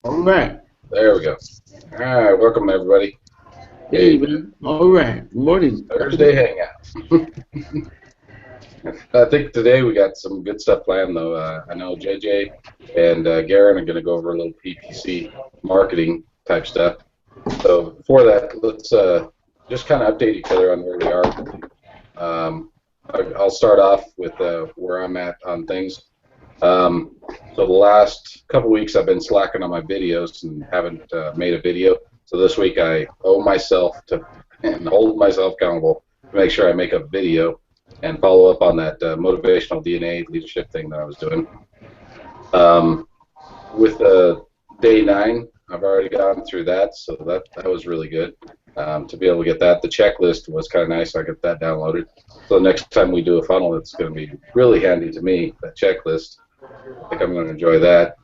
All right. There we go. All right, welcome everybody. Good Hey, evening. All right. Morning. Thursday hangout. I think today we got some good stuff planned though. I know JJ and Garen are going to go over a little PPC marketing type stuff. So before that, let's just kind of update each other on where we are. I'll start off with where I'm at on things. So the last couple weeks I've been slacking on my videos and haven't made a video. So this week I owe myself to and hold myself accountable to make sure I make a video and follow up on that motivational DNA leadership thing that I was doing. Um, with day 9, I've already gone through that, so that was really good. To be able to get that, the checklist was kind of nice. I got that downloaded. So the next time we do a funnel, it's going to be really handy to me. That checklist. I think I'm going to enjoy that.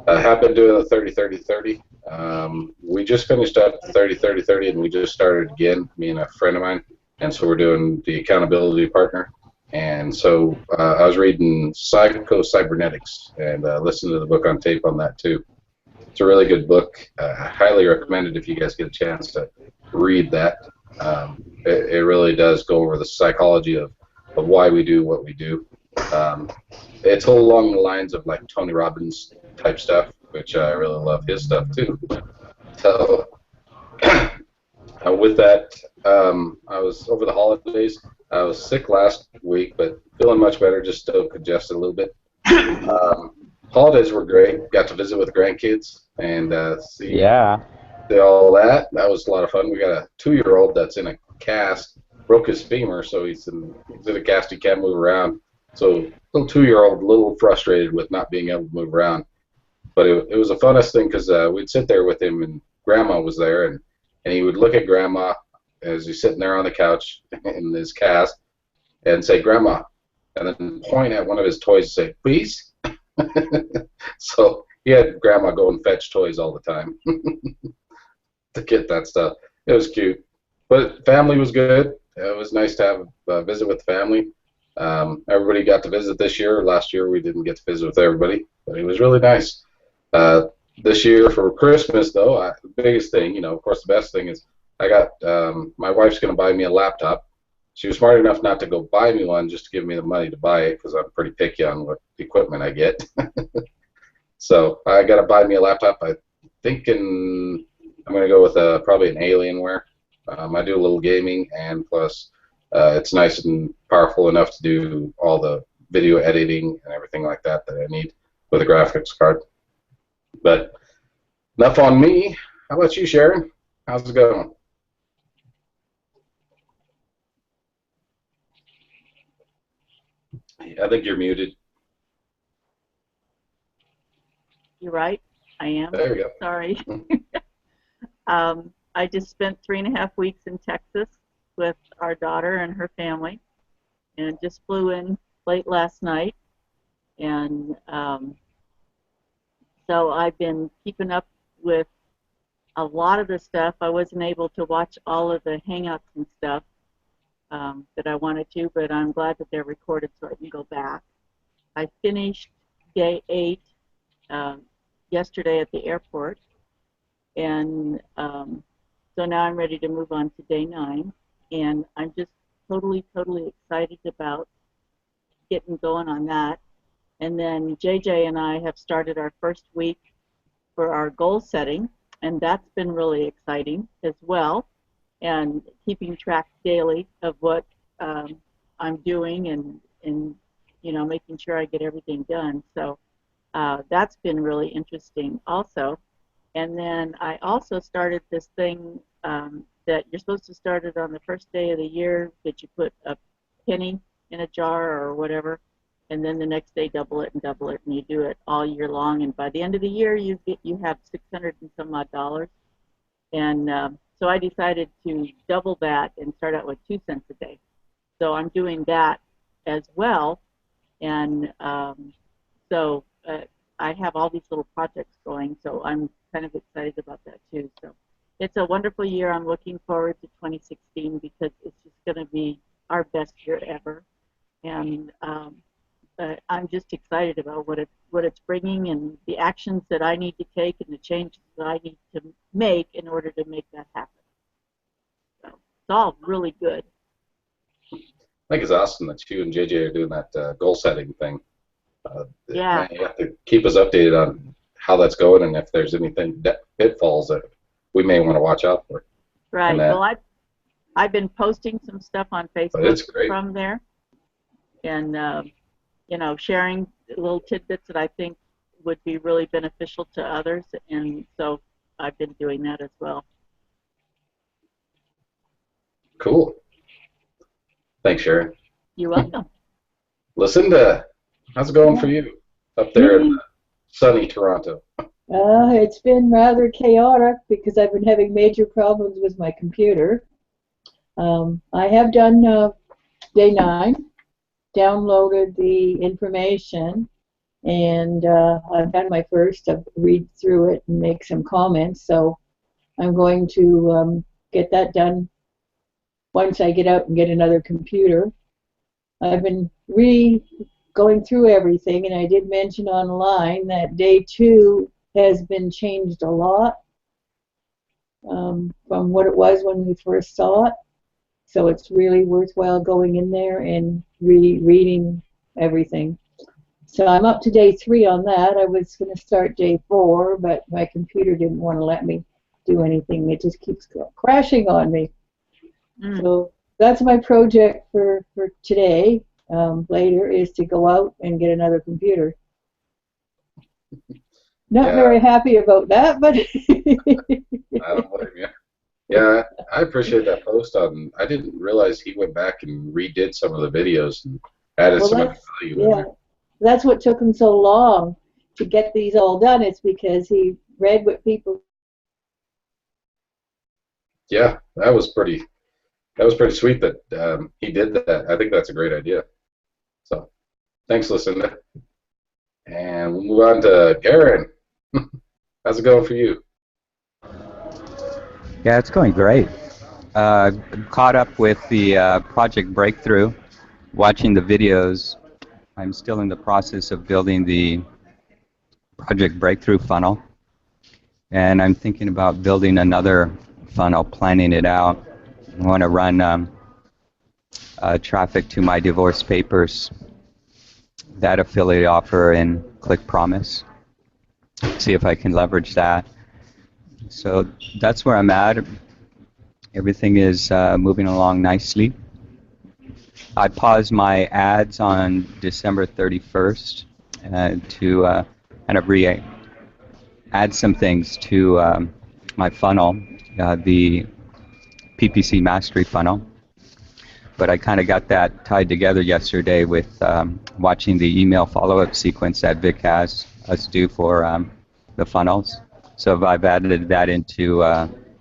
I have been doing the 30-30-30. We just finished up the 30-30-30, and we just started again, me and a friend of mine. And so we're doing the accountability partner. And so I was reading Psycho Cybernetics and listened to the book on tape on that too. It's a really good book. I highly recommend it if you guys get a chance to read that. It really does go over the psychology of why we do what we do. Um, it's all along the lines of like Tony Robbins type stuff, which I really love his stuff too. So with that, I was over the holidays. I was sick last week, but feeling much better. Just still congested a little bit. Um, Holidays were great. Got to visit with the grandkids and see Yeah. all that. That was a lot of fun. We got a 2-year-old that's in a cast, broke his femur, so he's in a cast. He can't move around. So little 2-year-old, a little frustrated with not being able to move around. But it was the funnest thing because we'd sit there with him, and Grandma was there, and he would look at Grandma as he's sitting there on the couch in his cast and say, "Grandma," and then point at one of his toys and say, "Please." So he had Grandma go and fetch toys all the time to get that stuff. It was cute, but family was good. It was nice to have a visit with the family. Everybody got to visit this year. Last year we didn't get to visit with everybody, but it was really nice. Uh, this year for Christmas, though, the biggest thing, of course, the best thing is I got my wife's going to buy me a laptop. She was smart enough not to go buy me one, just to give me the money to buy it because I'm pretty picky on what equipment I get. So I got to buy me a laptop. I'm going to go with probably an Alienware. I do a little gaming, and plus it's nice and powerful enough to do all the video editing and everything like that that I need with a graphics card. But enough on me. How about you, Sharon? How's it going? I think you're muted. You're right. I am. There you Sorry. go. I just spent 3.5 weeks in Texas with our daughter and her family, and just flew in late last night. And so I've been keeping up with a lot of the stuff. I wasn't able to watch all of the Hangouts and stuff that I wanted to, but I'm glad that they're recorded so I can go back. I finished day 8 yesterday at the airport, and so now I'm ready to move on to day 9, and I'm just totally excited about getting going on that. And then JJ and I have started our first week for our goal setting, and that's been really exciting as well, and keeping track daily of what I'm doing and making sure I get everything done. So that's been really interesting also. And then I also started this thing that you're supposed to start it on the first day of the year, that you put a penny in a jar or whatever, and then the next day double it, and you do it all year long. And by the end of the year, you have 600 and some odd dollars. And so I decided to double that and start out with 2 cents a day. So I'm doing that as well. And so I have all these little projects going, so I'm kind of excited about that too. So it's a wonderful year. I'm looking forward to 2016 because it's just going to be our best year ever. And I'm just excited about what it's bringing and the actions that I need to take and the changes that I need to make in order to make that happen. So it's all really good. I think it's awesome that you and JJ are doing that goal setting thing. Yeah. You have to keep us updated on how that's going and if there's anything pitfalls that we may want to watch out for. Right. Well, I've been posting some stuff on Facebook from there, and you know, sharing little tidbits that I think would be really beneficial to others, and so I've been doing that as well. Cool. Thanks, Sharon. You're welcome. Lucinda, how's it going for you up there in sunny Toronto? It's been rather chaotic because I've been having major problems with my computer. I have done day 9, downloaded the information, and I've done my first to read through it and make some comments. So I'm going to get that done once I get out and get another computer. I've been going through everything, and I did mention online that day 2 has been changed a lot from what it was when we first saw it. So it's really worthwhile going in there and reading everything. So I'm up to day 3 on that. I was going to start day 4, but my computer didn't want to let me do anything. It just keeps crashing on me. So that's my project for today. Later is to go out and get another computer. Not very happy about that, but I don't blame you. Yeah, I appreciate that post on. I didn't realize he went back and redid some of the videos and added some of the value in there. That's what took him so long to get these all done. It's because he read what people. Yeah, that was pretty sweet that he did that. I think that's a great idea. So, thanks, Lucinda. And we'll move on to Aaron. How's it going for you? Yeah, it's going great. Caught up with the Project Breakthrough, watching the videos. I'm still in the process of building the Project Breakthrough funnel, and I'm thinking about building another funnel, planning it out. I want to run traffic to my divorce papers, that affiliate offer, and Click Promise. See if I can leverage that. So that's where I'm at. Everything is moving along nicely. I paused my ads on December 31st to kind of add some things to my funnel, the PPC Mastery funnel. But I kind of got that tied together yesterday with watching the email follow-up sequence that Vic has us do for the funnels. So I've added that into,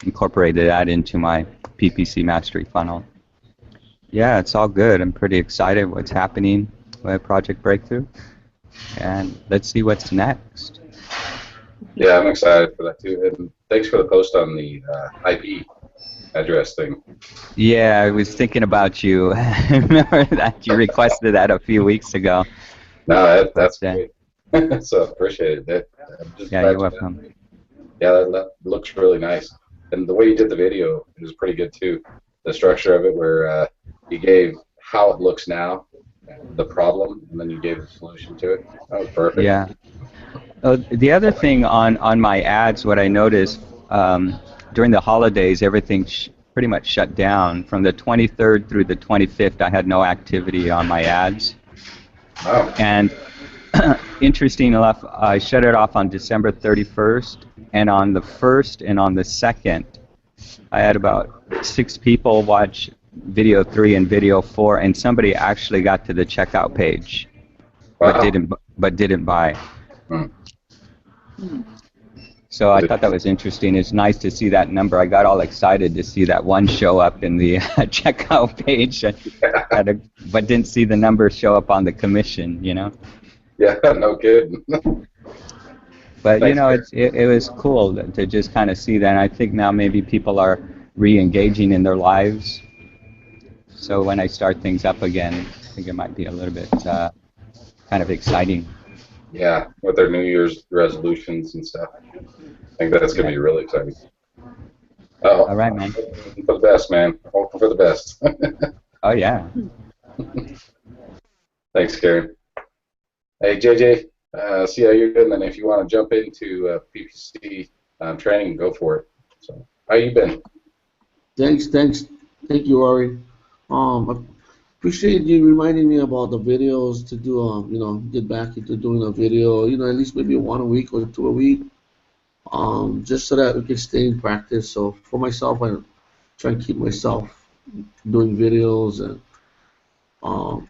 incorporated that into my PPC Mastery funnel. Yeah, it's all good. I'm pretty excited what's happening with Project Breakthrough. And let's see what's next. Yeah, I'm excited for that too. And thanks for the post on the IP address thing. Yeah, I was thinking about you. Remember that you requested that a few weeks ago. No, that's great. So appreciate it. Yeah, you're welcome. Yeah, that looks really nice. And the way you did the video is pretty good too. The structure of it where you gave how it looks now, the problem, and then you gave the solution to it. That was perfect. Yeah. The other thing on my ads, what I noticed during the holidays, everything pretty much shut down. From the 23rd through the 25th, I had no activity on my ads. Wow. And interesting enough, I shut it off on December 31st, and on the 1st and on the 2nd, I had about 6 people watch video 3 and video 4, and somebody actually got to the checkout page, wow. but didn't buy. So I thought that was interesting. It's nice to see that number. I got all excited to see that one show up in the checkout page, but didn't see the number show up on the commission, you know? Yeah, no kidding. But, you know, it was cool to just kind of see that. And I think now maybe people are re-engaging in their lives. So when I start things up again, I think it might be a little bit kind kind of exciting. Yeah, with their New Year's resolutions and stuff. I think that's going to be really exciting. Oh, All right, man. hoping for the best, man. Hoping for the best. Oh, yeah. Thanks, Karen. Hey, JJ, see how you're doing. Then, if you want to jump into PPC training, go for it. So, how you been? Thanks. Thank you, Ari. I appreciate you reminding me about the videos to do, get back into doing a video, at least maybe one a week or two a week, just so that we can stay in practice. So for myself, I try and keep myself doing videos and um,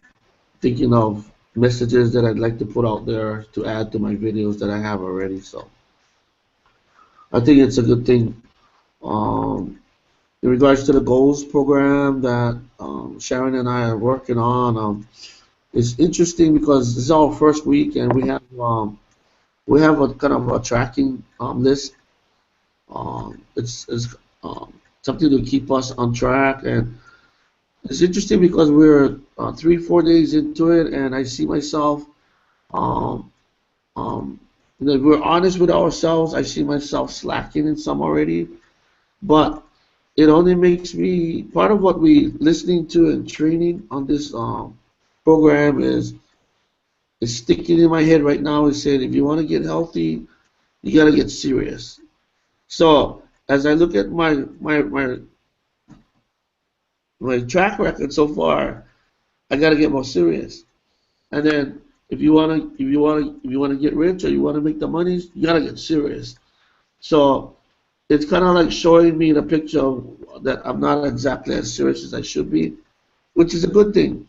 thinking of messages that I'd like to put out there to add to my videos that I have already. So I think it's a good thing. In regards to the goals program that Sharon and I are working on, it's interesting because this is our first week and we have a kind of a tracking list. It's something to keep us on track, and it's interesting because we're 3 4 days into it, and I see myself. Um, if we're honest with ourselves, I see myself slacking in some already, but it only makes me part of what we listening to and training on this program is sticking in my head right now is saying if you want to get healthy, you got to get serious. So as I look at my track record so far, I got to get more serious. And then if you want to get rich or you want to make the money, you got to get serious. So it's kind of like showing me the picture of that I'm not exactly as serious as I should be, which is a good thing.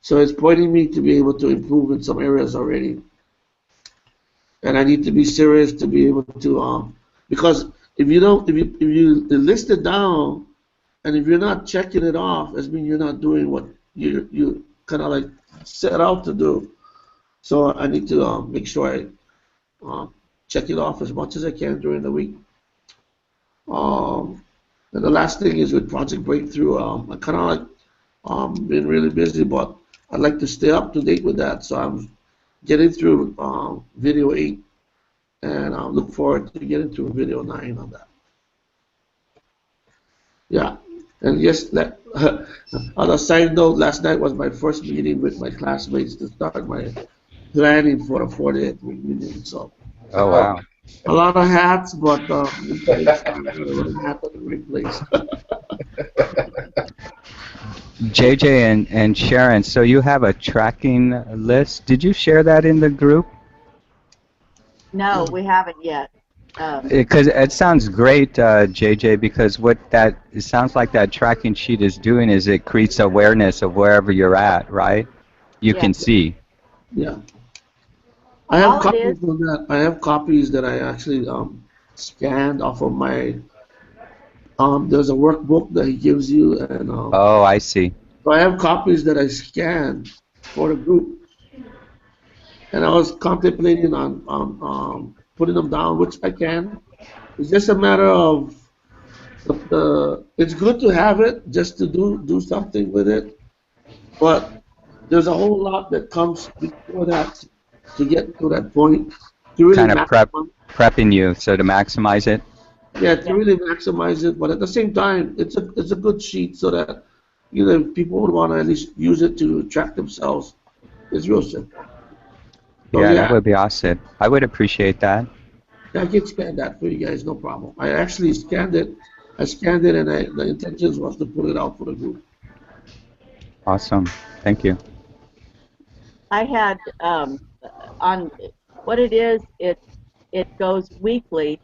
So it's pointing me to be able to improve in some areas already, and I need to be serious to be able to because if you don't if you list it down and if you're not checking it off, it means you're not doing what you kind of like set out to do. So I need to make sure I check it off as much as I can during the week. And the last thing is with Project Breakthrough. I kind of like been really busy, but I'd like to stay up to date with that. So I'm getting through video 8, and I look forward to getting through video 9 on that. Yeah, and yes, on a side note, last night was my first meeting with my classmates to start my planning for a 40th reunion. So Oh, wow. a lot of hats, but need to make sure I got the right hat at the right place. JJ and Sharon, so you have a tracking list. Did you share that in the group? No, we haven't yet. Because it sounds great, JJ, because it sounds like that tracking sheet is doing is it creates awareness of wherever you're at, right? You Yeah. can see. Yeah. I have All it is, copies of that. I have copies that I actually scanned off of my. There's a workbook that he gives you, and Oh, I see. so I have copies that I scanned for the group, and I was contemplating on putting them down, which I can. It's just a matter of It's good to have it just to do something with it, but there's a whole lot that comes before that to get to that point to really Kind of maximize. prepping you so to maximize it. Yeah, to yeah. really maximize it, but at the same time, it's a good sheet so that people would want to at least use it to track themselves. It's real simple. So Yeah, that yeah, would be awesome. I would appreciate that. I can scan that for you guys, no problem. I actually scanned it. I scanned it, and the intention was to put it out for the group. Awesome. Thank you. I had on what it is. It goes weekly,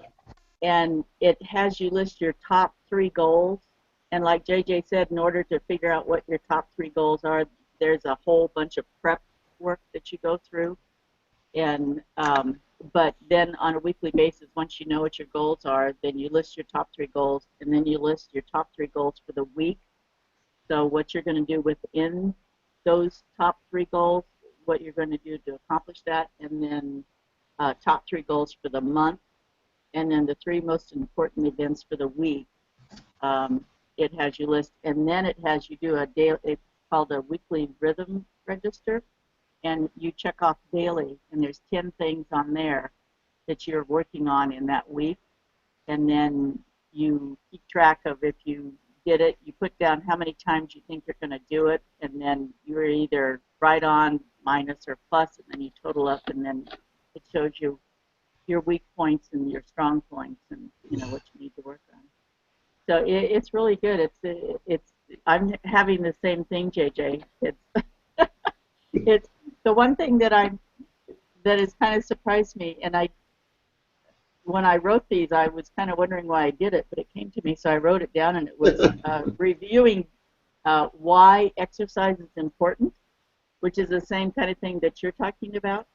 and it has you list your top 3 goals. And like JJ said, in order to figure out what your top 3 goals are, there's a whole bunch of prep work that you go through. And but then on a weekly basis, once you know what your goals are, then you list your top 3 goals, and then you list your top 3 goals for the week. So what you're going to do within those top 3 goals, what you're going to do to accomplish that, and then top 3 goals for the month, and then the 3 most important events for the week. It has you list, and then it has you do a daily. It's called a weekly rhythm register, and you check off daily, and there's 10 things on there that you're working on in that week, and then you keep track of if you did it. You put down how many times you think you're going to do it, and then you're either right on, minus, or plus, and then you total up, and then it shows you your weak points and your strong points, and what you need to work on. So it's really good. I'm having the same thing, JJ. It's the one thing that has kind of surprised me, and when I wrote these, I was kind of wondering why I did it, but it came to me, so I wrote it down, and it was reviewing why exercise is important, which is the same kind of thing that you're talking about.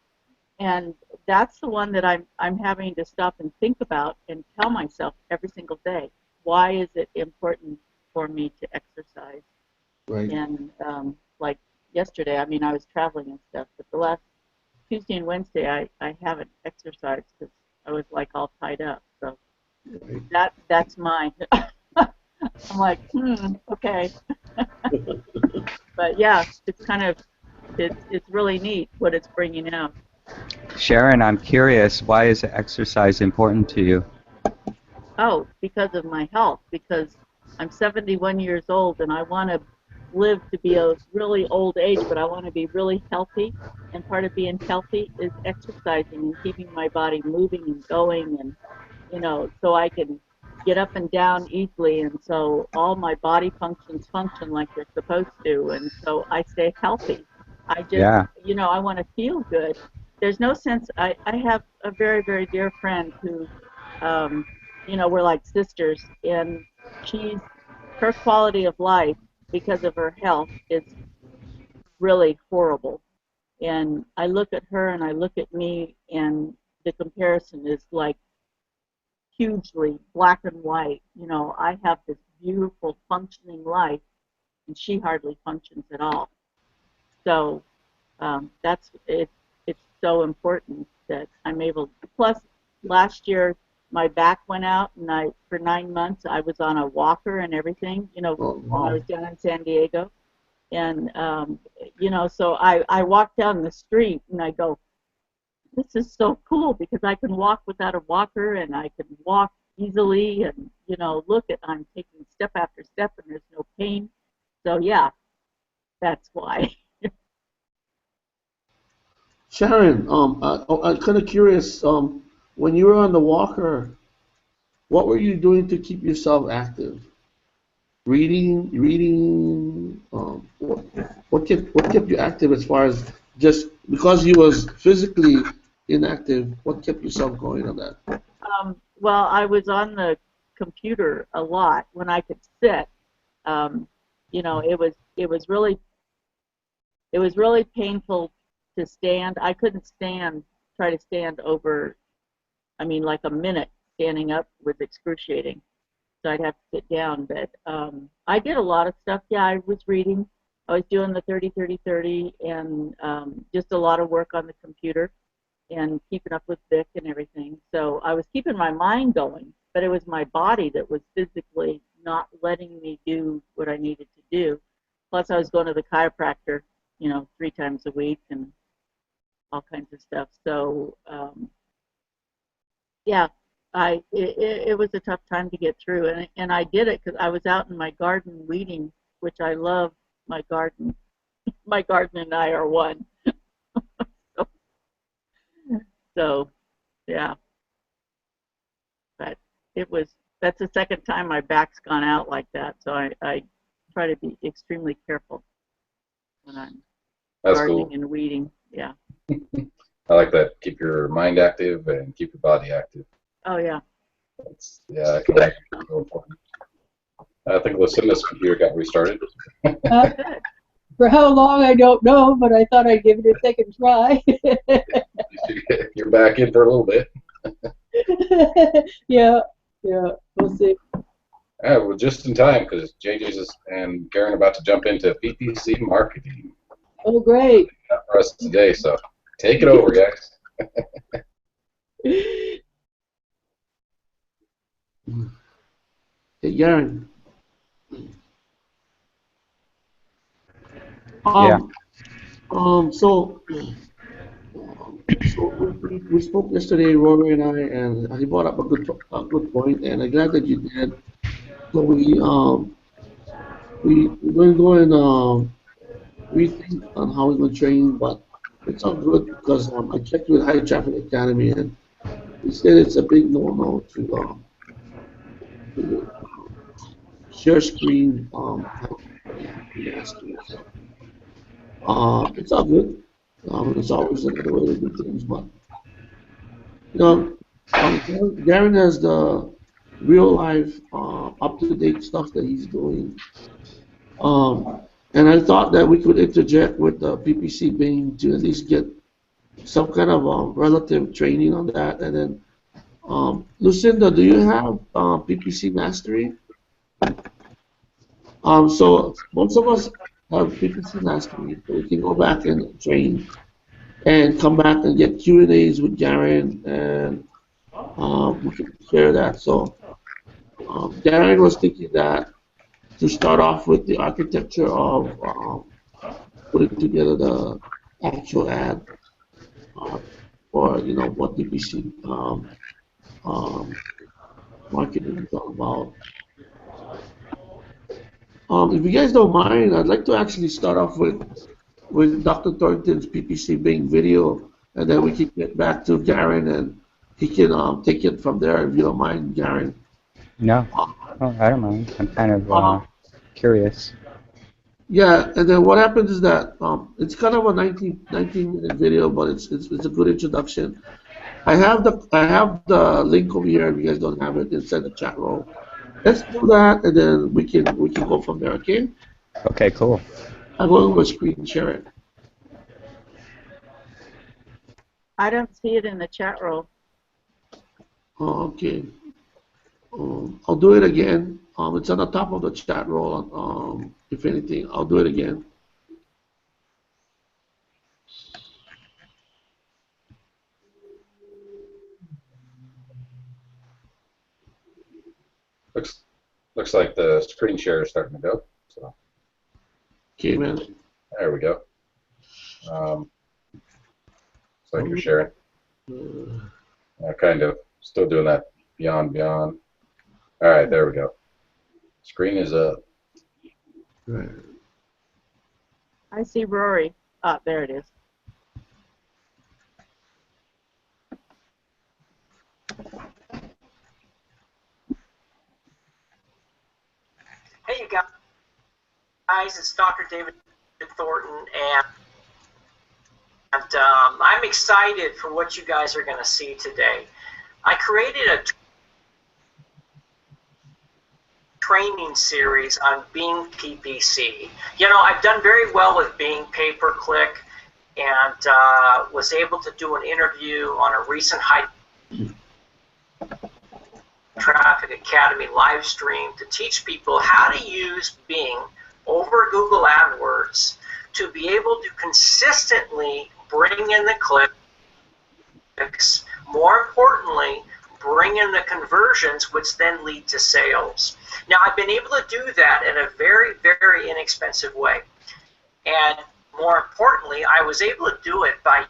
And that's the one that I'm having to stop and think about and tell myself every single day. Why is it important for me to exercise? Right. And like yesterday, I mean, I was traveling and stuff, but the last Tuesday and Wednesday, I haven't exercised because I was like all tied up. So that's mine. I'm like, okay. But yeah, it's kind of it's really neat what it's bringing out. Sharon, I'm curious, why is exercise important to you? Oh, because of my health, because I'm 71 years old and I want to live to be a really old age, but I want to be really healthy. And part of being healthy is exercising and keeping my body moving and going, and so I can get up and down easily, and so all my body functions function like they're supposed to, and so I stay healthy. I just, Yeah. I want to feel good. There's no sense. I have a very, very dear friend who, we're like sisters, and her quality of life because of her health is really horrible. And I look at her and I look at me, and the comparison is like hugely black and white. I have this beautiful functioning life, and she hardly functions at all. So that's it. It's so important that I'm able. Plus, last year my back went out, and for 9 months I was on a walker and everything. When I was down in San Diego, and so I walk down the street and I go, this is so cool because I can walk without a walker and I can walk easily, and I'm taking step after step and there's no pain. So yeah, that's why. Sharon, I'm kind of curious. When you were on the walker, what were you doing to keep yourself active? Reading. What kept you active as far as just because you was physically inactive? What kept yourself going on that? Well, I was on the computer a lot when I could sit. It was really painful to stand. I couldn't try to stand over, like a minute standing up was excruciating. So I'd have to sit down. But I did a lot of stuff. Yeah, I was reading. I was doing the 30-30-30 and just a lot of work on the computer and keeping up with Vic and everything. So I was keeping my mind going, but it was my body that was physically not letting me do what I needed to do. Plus, I was going to the chiropractor, 3 times a week and all kinds of stuff. So, yeah, it was a tough time to get through, and I did it because I was out in my garden weeding, which I love my garden. My garden and I are one. So, yeah, but that's the second time my back's gone out like that. So I try to be extremely careful when I'm gardening cool. and weeding. Yeah. I like that. Keep your mind active and keep your body active. Oh yeah. I can imagine it's so important. I think Lucinda's computer got restarted. For how long, I don't know, but I thought I'd give it a second try. You're back in for a little bit. Yeah, we'll see. Yeah, we're just in time because JJ's and Karen are about to jump into PPC marketing. Oh, great. For us today, so take it over, guys. Hey, Garen. Yeah. So, we spoke yesterday, Rory and I, and he brought up a good point, and I'm glad that you did. So we're going to go and rethink on how we're going to train, but it's all good because I checked with High Traffic Academy, and he said it's a big no-no to share screen masters. It's all good. It's always another way to do things, but you know, Darren has the real life, up to date stuff that he's doing. And I thought that we could interject with the PPC Bing to at least get some kind of relative training on that. And then, Lucinda, do you have PPC mastery? So most of us have PPC mastery, so we can go back and train and come back and get Q&As with Darren, and we can share that. So Darren was thinking that to start off with the architecture of putting together the actual ad uh, for what DPC um, marketing is all about. If you guys don't mind, I'd like to actually start off with Dr. Thornton's PPC Bing video, and then we can get back to Garen, and he can take it from there if you don't mind, Garen. No, oh, I don't mind. I'm kind of Uh, curious. yeah, and then what happens is that it's kind of a 19-minute video, but it's a good introduction. I have the link over here. If you guys don't have it, inside the chat room. Let's do that, and then we can go from there. Okay? Okay, cool. I'm going to screen share it. I don't see it in the chat roll. Okay. I'll do it again. It's on the top of the chat roll. If anything, I'll do it again. Looks like the screen share is starting to go. So Okay, man. there we go. Looks like you're sharing. Kind of still doing that beyond. All right, there we go. Screen is up. Right. I see Rory. Ah, there it is. Hey, you guys, it's Dr. David Thornton, and I'm excited for what you guys are going to see today. I created a training series on Bing PPC. You know, I've done very well with Bing pay-per-click, and was able to do an interview on a recent High Traffic Academy live stream to teach people how to use Bing over Google AdWords to be able to consistently bring in the clicks, more importantly, bring in the conversions, which then lead to sales. Now, I've been able to do that in a very, very inexpensive way. And more importantly, I was able to do it by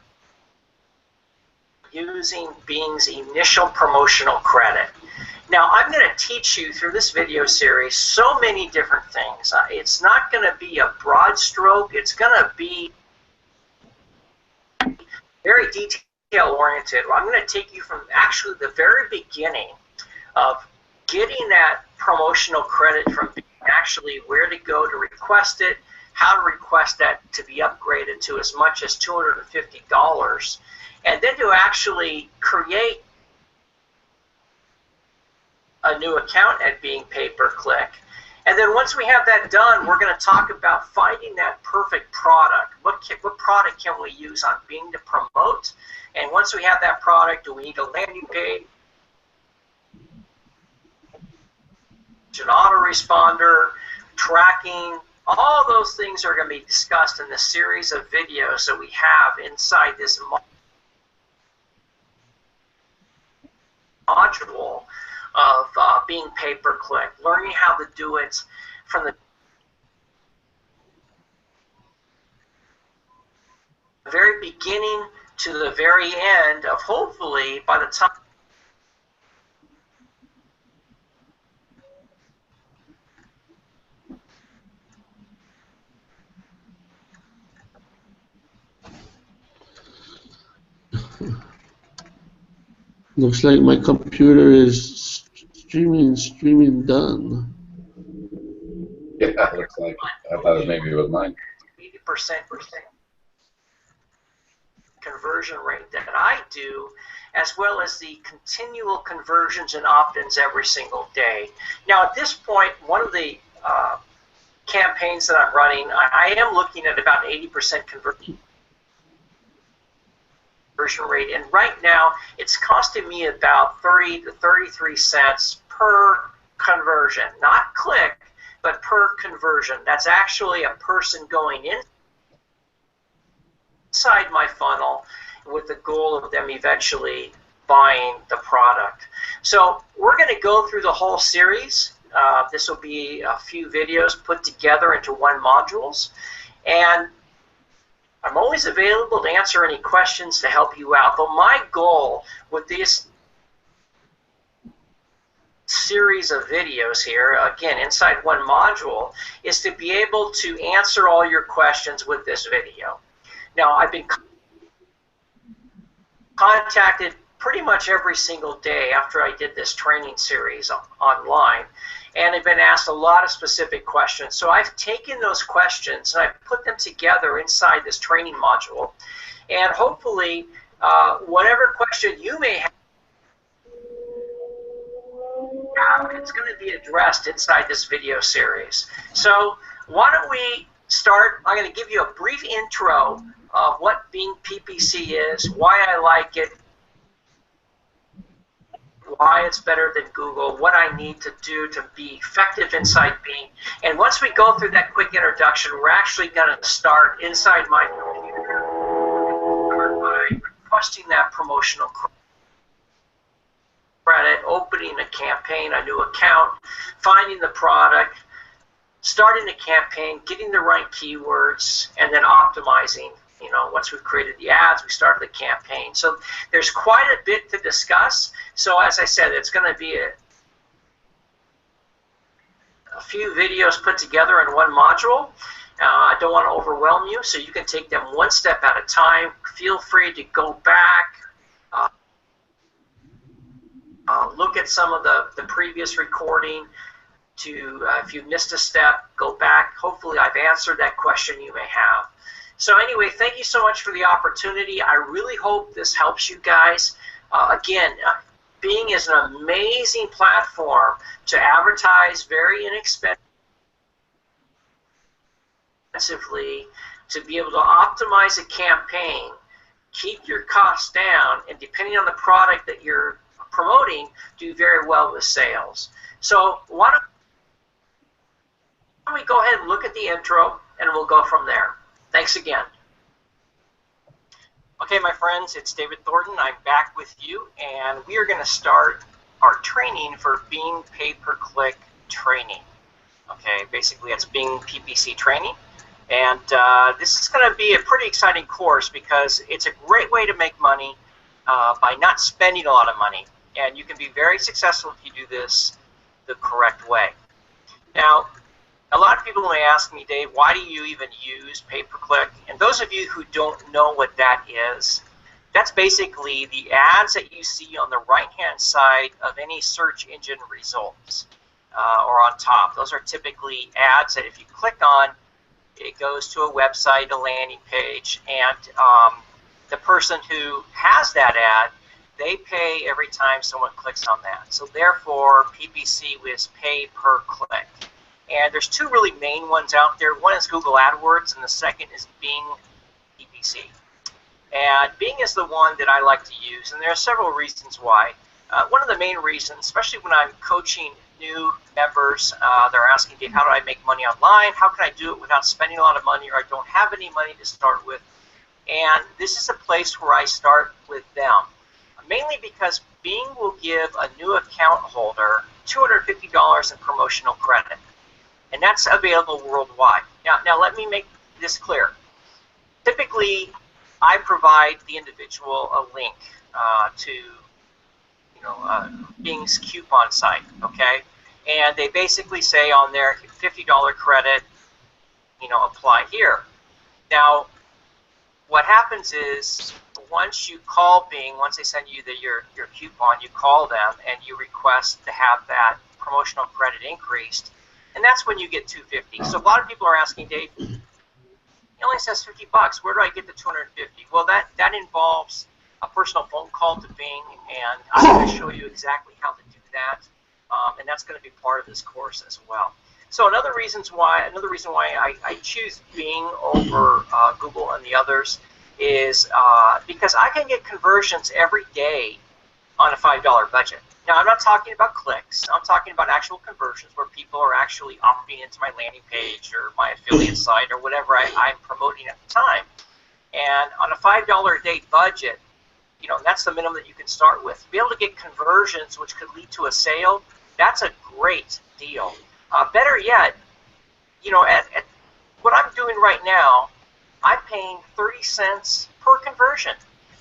using Bing's initial promotional credit. Now, I'm going to teach you through this video series so many different things. It's not going to be a broad stroke. It's going to be very detail-oriented. I'm going to take you from actually the very beginning of getting that promotional credit from Bing, actually where to go to request it, how to request that to be upgraded to as much as $250, and then to actually create a new account at Bing pay-per-click. And then once we have that done, we're going to talk about finding that perfect product. What product can we use on Bing to promote? And once we have that product, do we need a landing page, an autoresponder, tracking? All those things are going to be discussed in the series of videos that we have inside this module of Bing pay-per-click, learning how to do it from the very beginning to the very end of, hopefully by the time Looks like my computer is streaming done. Yeah, looks like it. I thought maybe it was mine. 80% conversion rate that I do, as well as the continual conversions and opt-ins every single day. Now, at this point, one of the campaigns that I'm running, I am looking at about 80% conversion rate, and right now it's costing me about 30 to 33 cents per conversion, not click, but per conversion. That's actually a person going inside my funnel with the goal of them eventually buying the product. So we're going to go through the whole series. This will be a few videos put together into one modules, and I'm always available to answer any questions to help you out. But my goal with this series of videos here, again, inside one module, is to be able to answer all your questions with this video. Now, I've been contacted pretty much every single day after I did this training series online, and I've been asked a lot of specific questions. So I've taken those questions and I've put them together inside this training module, and hopefully whatever question you may have, it's going to be addressed inside this video series. So why don't we start? I'm going to give you a brief intro of what Bing PPC is, why I like it, why it's better than Google, what I need to do to be effective inside Bing. And once we go through that quick introduction, we're actually going to start inside my computer by requesting that promotional credit, opening a campaign, a new account, finding the product, starting the campaign, getting the right keywords, and then optimizing. You know, once we've created the ads, we started the campaign. So there's quite a bit to discuss. So as I said, it's going to be a few videos put together in one module. I don't want to overwhelm you, so you can take them one step at a time. Feel free to go back, look at some of the previous recording. If you missed a step, go back. Hopefully I've answered that question you may have. So anyway, thank you so much for the opportunity. I really hope this helps you guys. Again, Bing is an amazing platform to advertise very inexpensively, to be able to optimize a campaign, keep your costs down, and depending on the product that you're promoting, do very well with sales. So why don't we go ahead and look at the intro, and we'll go from there. Thanks again. Okay, my friends, it's David Thornton. I'm back with you, and we are going to start our training for Bing pay-per-click training. Okay, basically it's Bing PPC training, and this is going to be a pretty exciting course because it's a great way to make money by not spending a lot of money, and you can be very successful if you do this the correct way. Now, a lot of people may ask me, Dave, why do you even use pay-per-click? And those of you who don't know what that is, that's basically the ads that you see on the right-hand side of any search engine results or on top. Those are typically ads that if you click on, it goes to a website, a landing page, and the person who has that ad, they pay every time someone clicks on that. So therefore, PPC is pay-per-click. And there's two really main ones out there. One is Google AdWords, and the second is Bing PPC. And Bing is the one that I like to use, and there are several reasons why. One of the main reasons, especially when I'm coaching new members, they're asking, Dave, how do I make money online? How can I do it without spending a lot of money, or I don't have any money to start with? And this is a place where I start with them, mainly because Bing will give a new account holder $250 in promotional credit. And that's available worldwide. Now let me make this clear. Typically, I provide the individual a link to Bing's coupon site, okay? And they basically say on there, $50 credit, apply here. Now, what happens is once you call Bing, once they send you your coupon, you call them and you request to have that promotional credit increased, and that's when you get $250. So a lot of people are asking, Dave, it only says $50. Where do I get the $250? Well, that involves a personal phone call to Bing, and I'm going to show you exactly how to do that, and that's going to be part of this course as well. So another reason why I choose Bing over Google and the others is because I can get conversions every day on a $5 budget. Now, I'm not talking about clicks. I'm talking about actual conversions where people are actually opting into my landing page or my affiliate site or whatever I'm promoting at the time. And on a $5 a day budget, that's the minimum that you can start with. To be able to get conversions which could lead to a sale, that's a great deal. Better yet, at what I'm doing right now, I'm paying 30 cents per conversion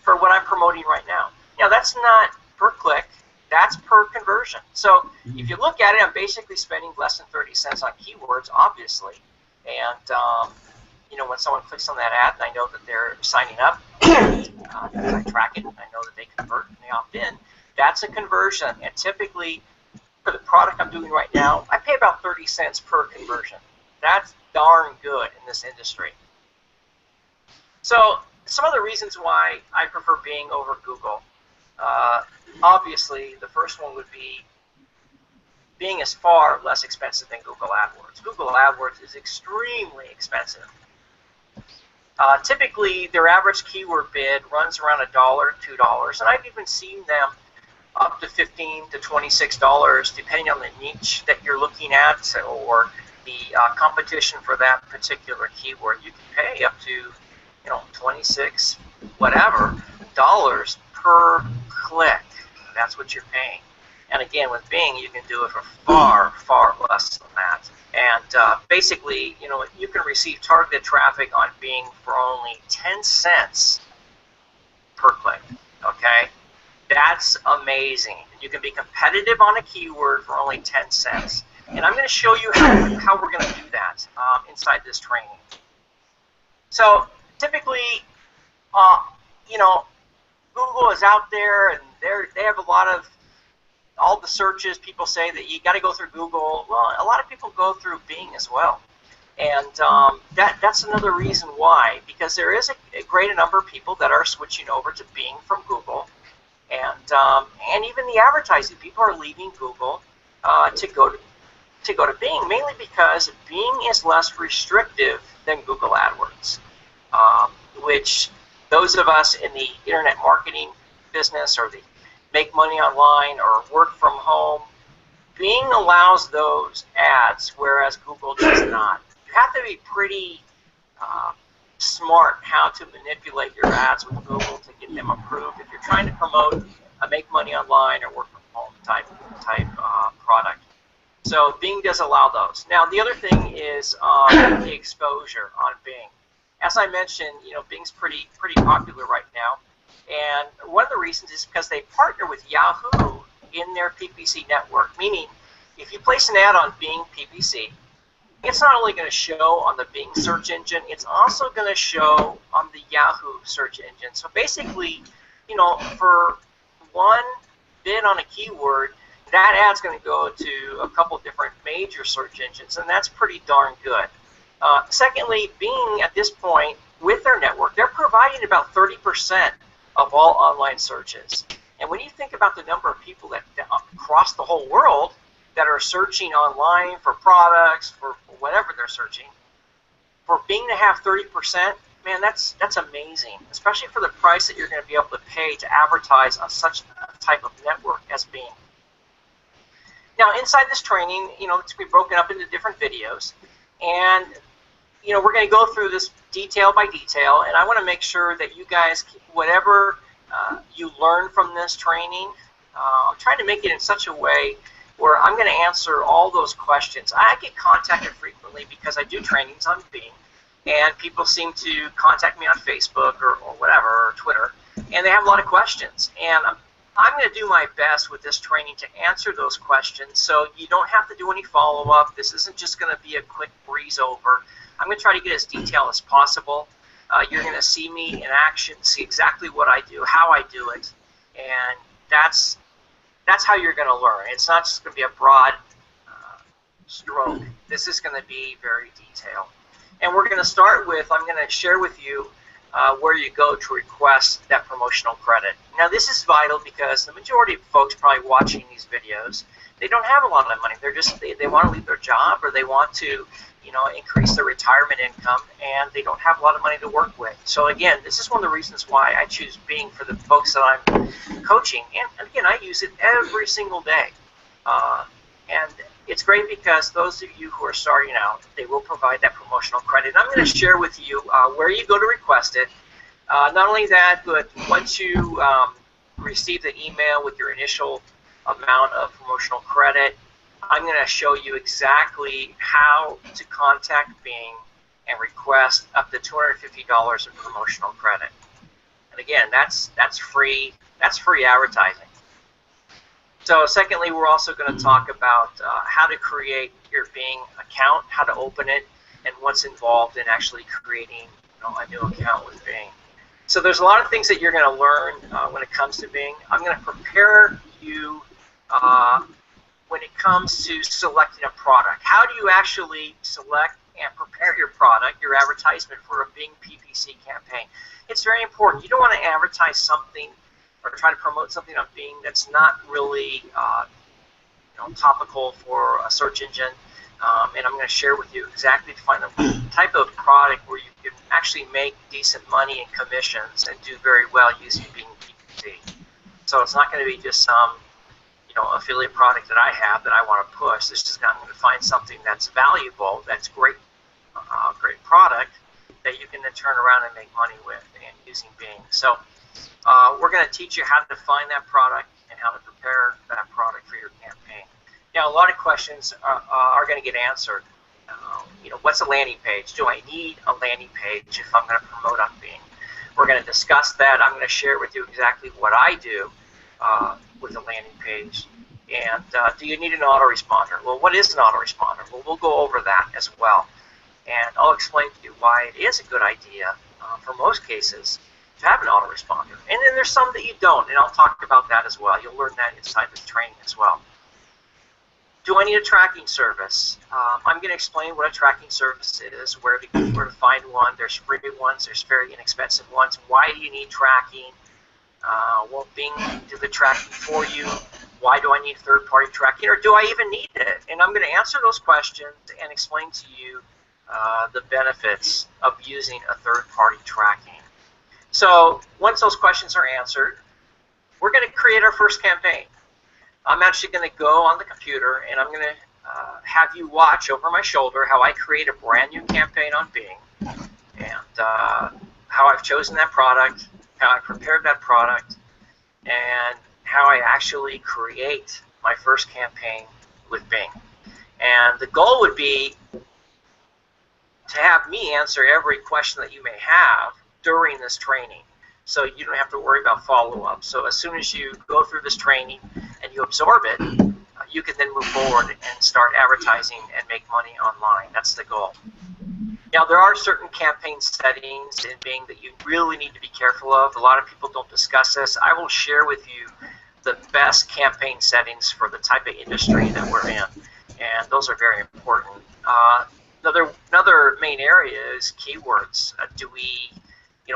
for what I'm promoting right now. Now, that's not per click. That's per conversion. So if you look at it, I'm basically spending less than 30 cents on keywords, obviously. And, when someone clicks on that ad and I know that they're signing up, because I track it and I know that they convert and they opt in, that's a conversion. And typically, for the product I'm doing right now, I pay about 30 cents per conversion. That's darn good in this industry. So some of the reasons why I prefer Bing over Google. Obviously, the first one would be Bing is far less expensive than Google AdWords. Google AdWords is extremely expensive. Typically, their average keyword bid runs around $1, $2, and I've even seen them up to $15 to $26, depending on the niche that you're looking at or the competition for that particular keyword. You can pay up to, 26 whatever dollars per click. That's what you're paying. And again, with Bing, you can do it for far, far less than that. And basically, you can receive targeted traffic on Bing for only 10 cents per click. Okay? That's amazing. You can be competitive on a keyword for only 10 cents. And I'm going to show you how we're going to do that inside this training. So typically, Google is out there and they have a lot of all the searches. People say that you got to go through Google. Well, a lot of people go through Bing as well. And that's another reason why, because there is a great number of people that are switching over to Bing from Google. And even the advertising, people are leaving Google to go to Bing, mainly because Bing is less restrictive than Google AdWords, which those of us in the internet marketing business or the make money online or work from home, Bing allows those ads, whereas Google does not. You have to be pretty smart how to manipulate your ads with Google to get them approved if you're trying to promote a make money online or work from home type product. So Bing does allow those. Now the other thing is the exposure on Bing. As I mentioned, Bing's pretty popular right now, and one of the reasons is because they partner with Yahoo in their PPC network. Meaning, if you place an ad on Bing PPC, it's not only going to show on the Bing search engine, it's also going to show on the Yahoo search engine. So basically, for one bid on a keyword, that ad's going to go to a couple different major search engines, and that's pretty darn good. Secondly, Bing, at this point, with their network, they're providing about 30% of all online searches. And when you think about the number of people that across the whole world that are searching online for products, for whatever they're searching, for Bing to have 30%, man, that's amazing, especially for the price that you're going to be able to pay to advertise on such a type of network as Bing. Now, inside this training, it's going to be broken up into different videos, and we're going to go through this detail by detail, and I want to make sure that you guys, whatever you learn from this training, I'm trying to make it in such a way where I'm going to answer all those questions. I get contacted frequently because I do trainings on Bing, and people seem to contact me on Facebook or whatever, or Twitter, and they have a lot of questions. And I'm going to do my best with this training to answer those questions, so you don't have to do any follow-up. This isn't just going to be a quick breeze over. I'm going to try to get as detailed as possible. You're going to see me in action, see exactly what I do, how I do it, and that's how you're going to learn. It's not just going to be a broad stroke. This is going to be very detailed. And we're going to start with, I'm going to share with you where you go to request that promotional credit. Now, this is vital because the majority of folks probably watching these videos, they don't have a lot of money. They're just, they want to leave their job, or they want to, increase their retirement income, and they don't have a lot of money to work with. So again, this is one of the reasons why I choose Bing for the folks that I'm coaching. And again, I use it every single day. And it's great because those of you who are starting out, they will provide that promotional credit. I'm going to share with you where you go to request it. Not only that, but once you receive the email with your initial amount of promotional credit, I'm going to show you exactly how to contact Bing and request up to $250 of promotional credit. And again, that's free. That's free advertising. So secondly, we're also going to talk about how to create your Bing account, how to open it, and what's involved in actually creating a new account with Bing. So there's a lot of things that you're going to learn when it comes to Bing. I'm going to prepare you when it comes to selecting a product. How do you actually select and prepare your product, your advertisement for a Bing PPC campaign? It's very important. You don't want to advertise something or try to promote something on Bing that's not really topical for a search engine. And I'm going to share with you exactly to find the type of product where you can actually make decent money and commissions and do very well using Bing PPC. So it's not going to be just some affiliate product that I have that I want to push. This is I'm going to find something that's valuable, that's great, great product that you can then turn around and make money with and using Bing. So we're going to teach you how to find that product and how to prepare that product for your campaign. Now, a lot of questions are going to get answered. What's a landing page? Do I need a landing page if I'm going to promote on Bing? We're going to discuss that. I'm going to share with you exactly what I do with a landing page. And do you need an autoresponder? Well, what is an autoresponder? Well, we'll go over that as well. And I'll explain to you why it is a good idea for most cases to have an autoresponder. And then there's some that you don't, and I'll talk about that as well. You'll learn that inside the training as well. Do I need a tracking service? I'm going to explain what a tracking service is, where to find one. There's free ones, there's very inexpensive ones. Why do you need tracking? Won't Bing do the tracking for you? Why do I need third-party tracking, or do I even need it? And I'm going to answer those questions and explain to you the benefits of using a third-party tracking. So once those questions are answered, we're going to create our first campaign. I'm actually going to go on the computer and I'm going to have you watch over my shoulder how I create a brand new campaign on Bing, and how I've chosen that product, how I prepared that product, and how I actually create my first campaign with Bing. And the goal would be to have me answer every question that you may have during this training, so you don't have to worry about follow-up. So as soon as you go through this training and you absorb it, you can then move forward and start advertising and make money online. That's the goal. Now, there are certain campaign settings in Bing that you really need to be careful of. A lot of people don't discuss this. I will share with you the best campaign settings for the type of industry that we're in, and those are very important. Another main area is keywords.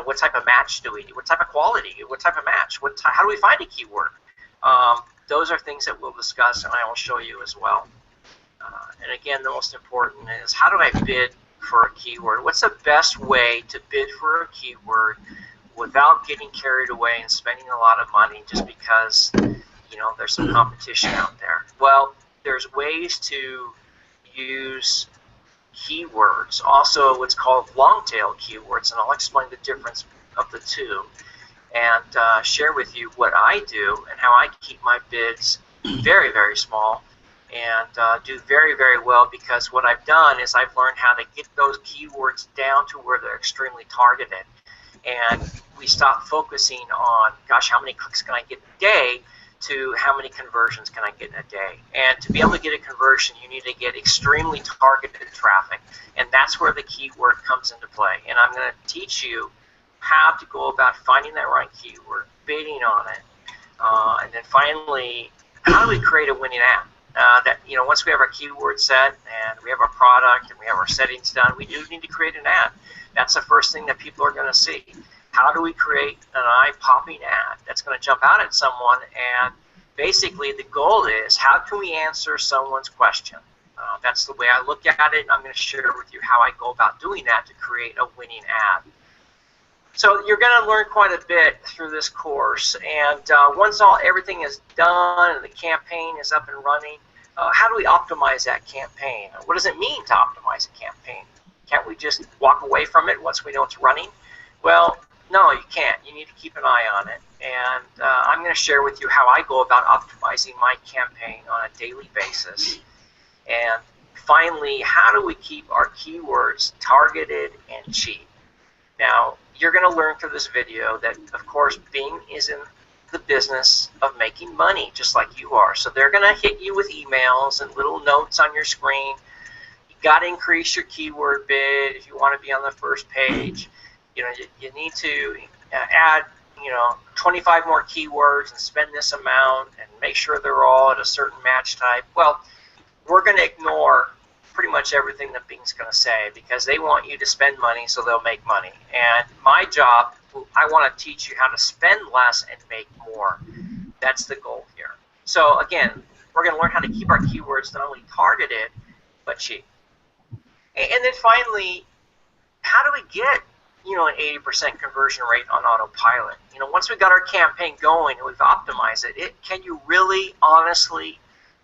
What type of match do we do? What type of quality? What type of match? How do we find a keyword? Those are things that we'll discuss, and I will show you as well. And again, the most important is, how do I bid for a keyword? What's the best way to bid for a keyword without getting carried away and spending a lot of money just because there's some competition out there? Well, there's ways to use keywords, also what's called long-tail keywords, and I'll explain the difference of the two and share with you what I do and how I keep my bids very, very small and do very, very well, because what I've done is I've learned how to get those keywords down to where they're extremely targeted. And we stop focusing on, gosh, how many clicks can I get a day, to how many conversions can I get in a day. And to be able to get a conversion, you need to get extremely targeted traffic, and that's where the keyword comes into play. And I'm going to teach you how to go about finding that right keyword, bidding on it, and then finally, how do we create a winning ad? Once we have our keyword set and we have our product and we have our settings done, we do need to create an ad. That's the first thing that people are going to see. How do we create an eye-popping ad that's going to jump out at someone? And basically, the goal is, how can we answer someone's question? That's the way I look at it, and I'm going to share with you how I go about doing that to create a winning ad. So you're going to learn quite a bit through this course, and once everything is done and the campaign is up and running, how do we optimize that campaign? What does it mean to optimize a campaign? Can't we just walk away from it once we know it's running? Well, no, you can't. You need to keep an eye on it, and I'm going to share with you how I go about optimizing my campaign on a daily basis. And finally, how do we keep our keywords targeted and cheap? Now, you're going to learn through this video that, of course, Bing is in the business of making money, just like you are. So they're going to hit you with emails and little notes on your screen. You got to increase your keyword bid if you want to be on the first page. You need to add 25 more keywords and spend this amount and make sure they're all at a certain match type. Well, we're going to ignore pretty much everything that Bing's going to say, because they want you to spend money so they'll make money. And my job, I want to teach you how to spend less and make more. That's the goal here. So again, we're going to learn how to keep our keywords not only targeted, but cheap. And then finally, how do we get an 80% conversion rate on autopilot? Once we got our campaign going and we've optimized it, can you really honestly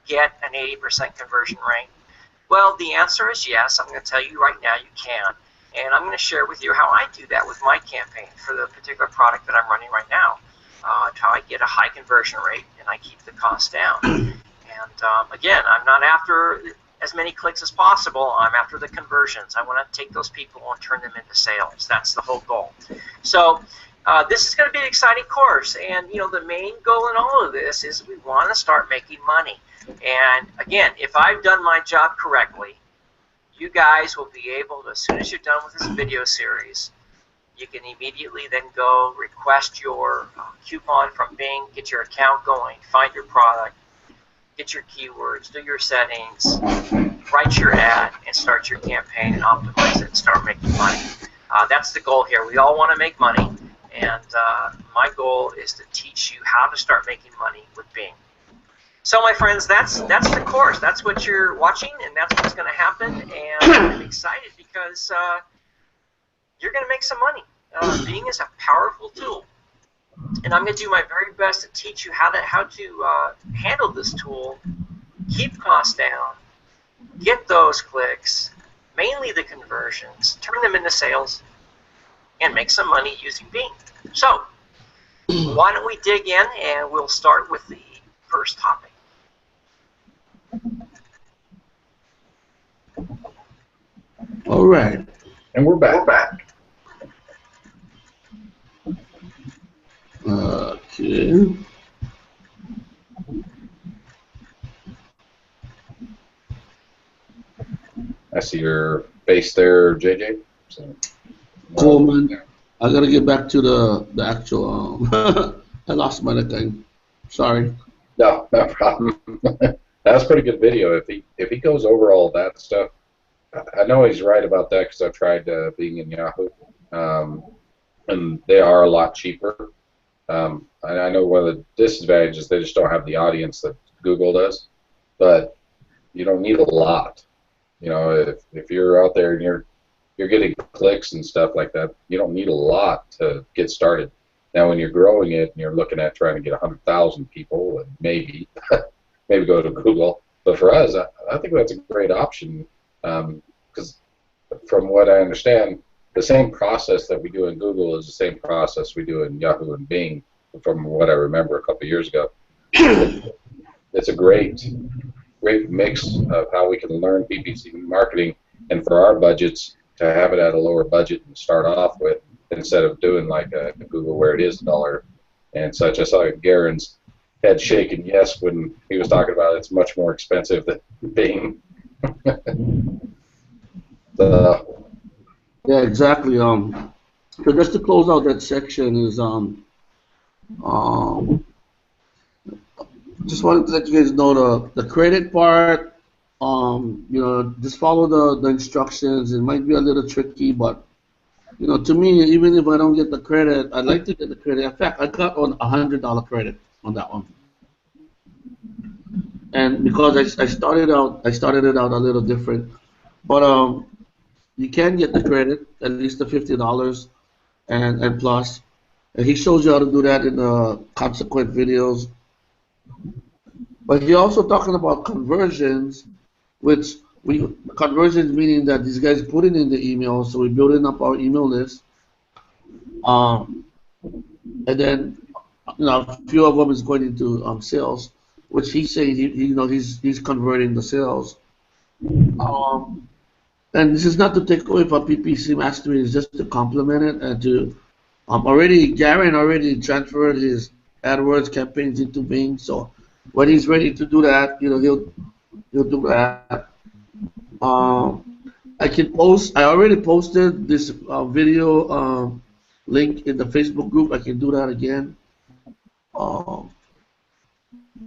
get an 80% conversion rate? Well, the answer is yes. I'm going to tell you right now you can. And I'm going to share with you how I do that with my campaign for the particular product that I'm running right now. How I get a high conversion rate and I keep the cost down. And again, I'm not after as many clicks as possible. I'm after the conversions. I want to take those people and turn them into sales. That's the whole goal. So this is going to be an exciting course. And the main goal in all of this is we want to start making money. And again, if I've done my job correctly, you guys will be able to, as soon as you're done with this video series, you can immediately then go request your coupon from Bing, get your account going, find your product, get your keywords, do your settings, write your ad, and start your campaign and optimize it and start making money. That's the goal here. We all want to make money, and my goal is to teach you how to start making money with Bing. So, my friends, that's the course. That's what you're watching, and that's what's going to happen. And I'm excited because you're going to make some money. Bing is a powerful tool, and I'm going to do my very best to teach you how to handle this tool, keep costs down, get those clicks, mainly the conversions, turn them into sales, and make some money using Bing. So, why don't we dig in, and we'll start with the first topic. All right. And we're back. Okay. I see your face there, JJ. So, Cool, man. I gotta get back to the actual. I lost my thing. Sorry. No problem. That's a pretty good video. If he goes over all that stuff, I know he's right about that because I've tried being in Yahoo, and they are a lot cheaper. I know one of the disadvantages, they just don't have the audience that Google does, but you don't need a lot. If you're out there and you're getting clicks and stuff like that, you don't need a lot to get started. Now, when you're growing it and you're looking at trying to get 100,000 people, and maybe go to Google. But for us, I think that's a great option because from what I understand, the same process that we do in Google is the same process we do in Yahoo and Bing, from what I remember a couple of years ago. It's a great great mix of how we can learn PPC marketing, and for our budgets to have it at a lower budget and start off with, instead of doing like a Google where it is $1 and such. I saw Garen's head shaking yes when he was talking about it's much more expensive than Bing. Yeah, exactly. So just to close out that section is um, just wanted to let you guys know the credit part. You know, just follow the instructions. It might be a little tricky, but you know, to me, even if I don't get the credit, I'd like to get the credit. In fact, I got on $100 credit on that one, and because I started it out a little different, but you can get the credit, at least the $50 and plus. And he shows you how to do that in the consequent videos. But he also talking about conversions, which conversions meaning that these guys put it in the email, so we're building up our email list. Um, and then you know a few of them is going into sales, which he's saying you know he's converting the sales. Um, and this is not to take away from PPC mastery, it's just to complement it and to Garen already transferred his AdWords campaigns into Bing, so when he's ready to do that, you know he'll do that. I can post. I already posted this video link in the Facebook group. I can do that again. Um,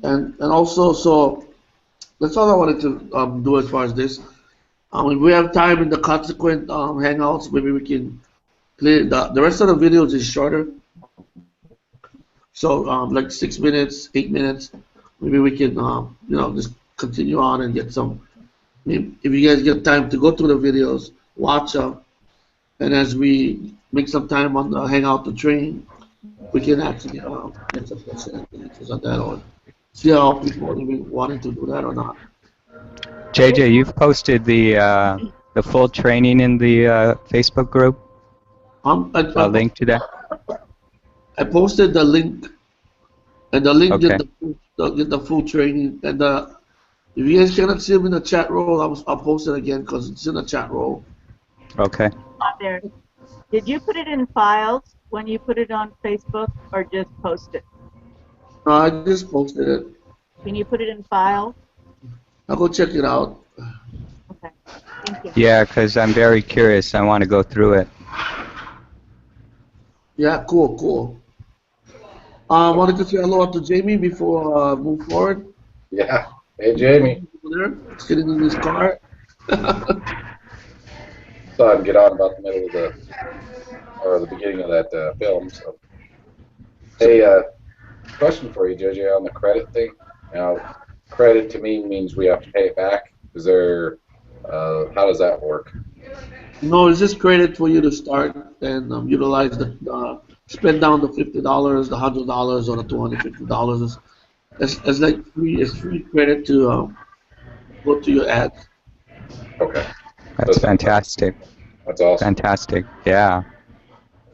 and also, so that's all I wanted to do as far as this. If we have time in the consequent hangouts, maybe we can play. The rest of the videos is shorter, so like 6 minutes, 8 minutes. Maybe we can you know just continue on and get some. If you guys get time to go through the videos, watch them, and as we make some time on the hangout to train, we can actually get some questions and answers on that, or see how people are even wanting to do that or not. JJ, you've posted the full training in the Facebook group. A link to that. I posted the link, and the link Okay. get the full training, and if you guys cannot see them in the chat roll, I'll post it again because it's in the chat roll. Okay. There. Did you put it in files when you put it on Facebook, or just post it? No, I just posted it. Can you put it in files? I'll go check it out. Okay. Thank you. Yeah, because I'm very curious. I want to go through it. Yeah, cool. I wanted to say hello to Jamie before move forward. Yeah. Hey, Jamie. There, sitting in his car. Saw him get on about the middle of the beginning of that film. So, hey, question for you, JJ, on the credit thing. Now, credit to me means we have to pay it back. Is there? How does that work? No, it's just credit for you to start and utilize spend down the $50, the $100, or the $250. It's like free credit to go to your ads. Okay. That's fantastic. That's awesome. Fantastic. Yeah.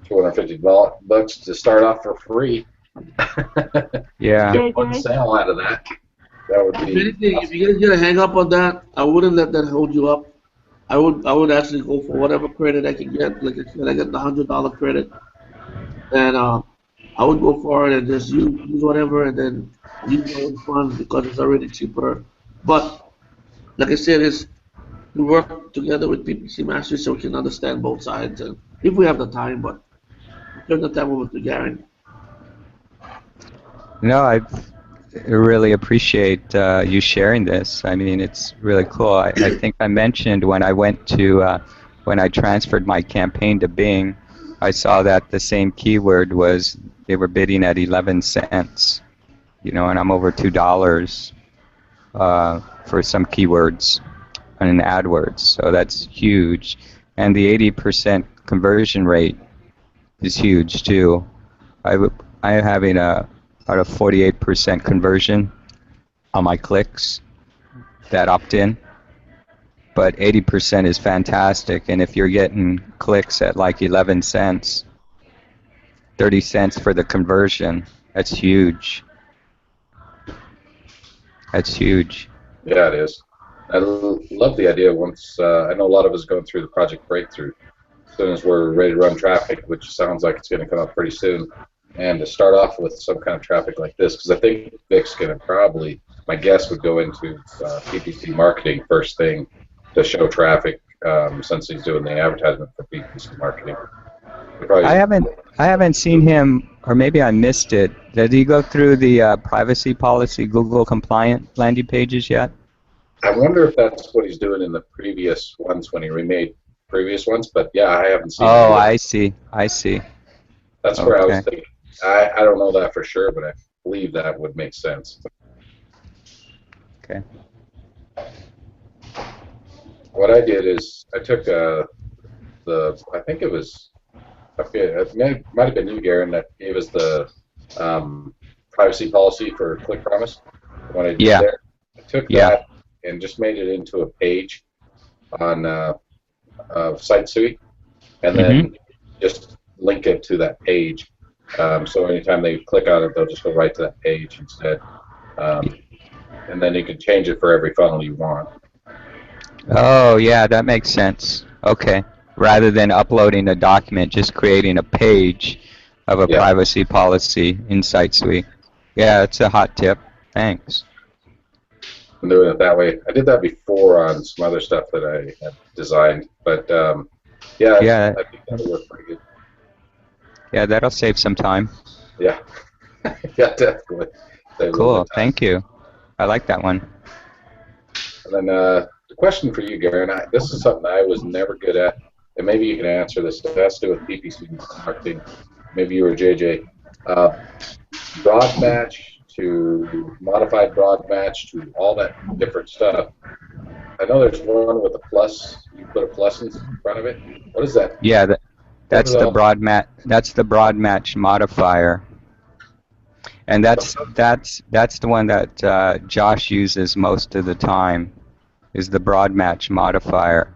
$250 to start off for free. Yeah. Get one sale out of that. That would be. If anything, if you guys get a hang up on that, I wouldn't let that hold you up. I would actually go for whatever credit I can get. Like I said, I got the $100 credit, and I would go for it and just use whatever, and then use my own funds because it's already cheaper. But like I said, we work together with PPC Masters so we can understand both sides, and if we have the time. But turn the time over to Garen. No, I really appreciate you sharing this. I mean, it's really cool. I think I mentioned when I went to, when I transferred my campaign to Bing, I saw that the same keyword was, they were bidding at 11 cents, you know, and I'm over $2 for some keywords on AdWords, so that's huge. And the 80% conversion rate is huge too. I'm having about a 48% conversion on my clicks that opt in, but 80% is fantastic. And if you're getting clicks at like 11 cents, 30 cents for the conversion, that's huge. That's huge. Yeah, it is. Love the idea. Once I know a lot of us going through the project breakthrough. As soon as we're ready to run traffic, which sounds like it's going to come up pretty soon, and to start off with some kind of traffic like this, because I think Vic's going to probably, my guess would go into PPC marketing first thing to show traffic, since he's doing the advertisement for PPC marketing. I haven't seen him, or maybe I missed it. Did he go through the privacy policy Google compliant landing pages yet? I wonder if that's what he's doing in the previous ones when he remade previous ones, but yeah, I haven't seen Oh, it yet. I see. That's where I was thinking. I don't know that for sure, but I believe that would make sense. Okay. What I did is I took I think it was, it might have been you, Garen, that gave us the privacy policy for Click Promise. When I did there, I took that and just made it into a page on Site Suite, and then just link it to that page. So anytime they click on it, they'll just go right to that page instead. And then you can change it for every funnel you want. Oh, yeah, that makes sense. Okay. Rather than uploading a document, just creating a page of a privacy policy in Site Suite. Yeah, it's a hot tip. Thanks. I'm doing it that way. I did that before on some other stuff that I had designed, but yeah, I think that'll work pretty good. Yeah, that'll save some time. Yeah, yeah, definitely. Cool, thank you. I like that one. And then the question for you, Garen, this is something I was never good at, and maybe you can answer this. It has to do with PPC marketing. Maybe you or JJ. Broad match to modified broad match to all that different stuff. I know there's one with a plus. You put a plus in front of it. What is that? Yeah, that's the broad match. That's the broad match modifier, and that's the one that Josh uses most of the time. Is the broad match modifier,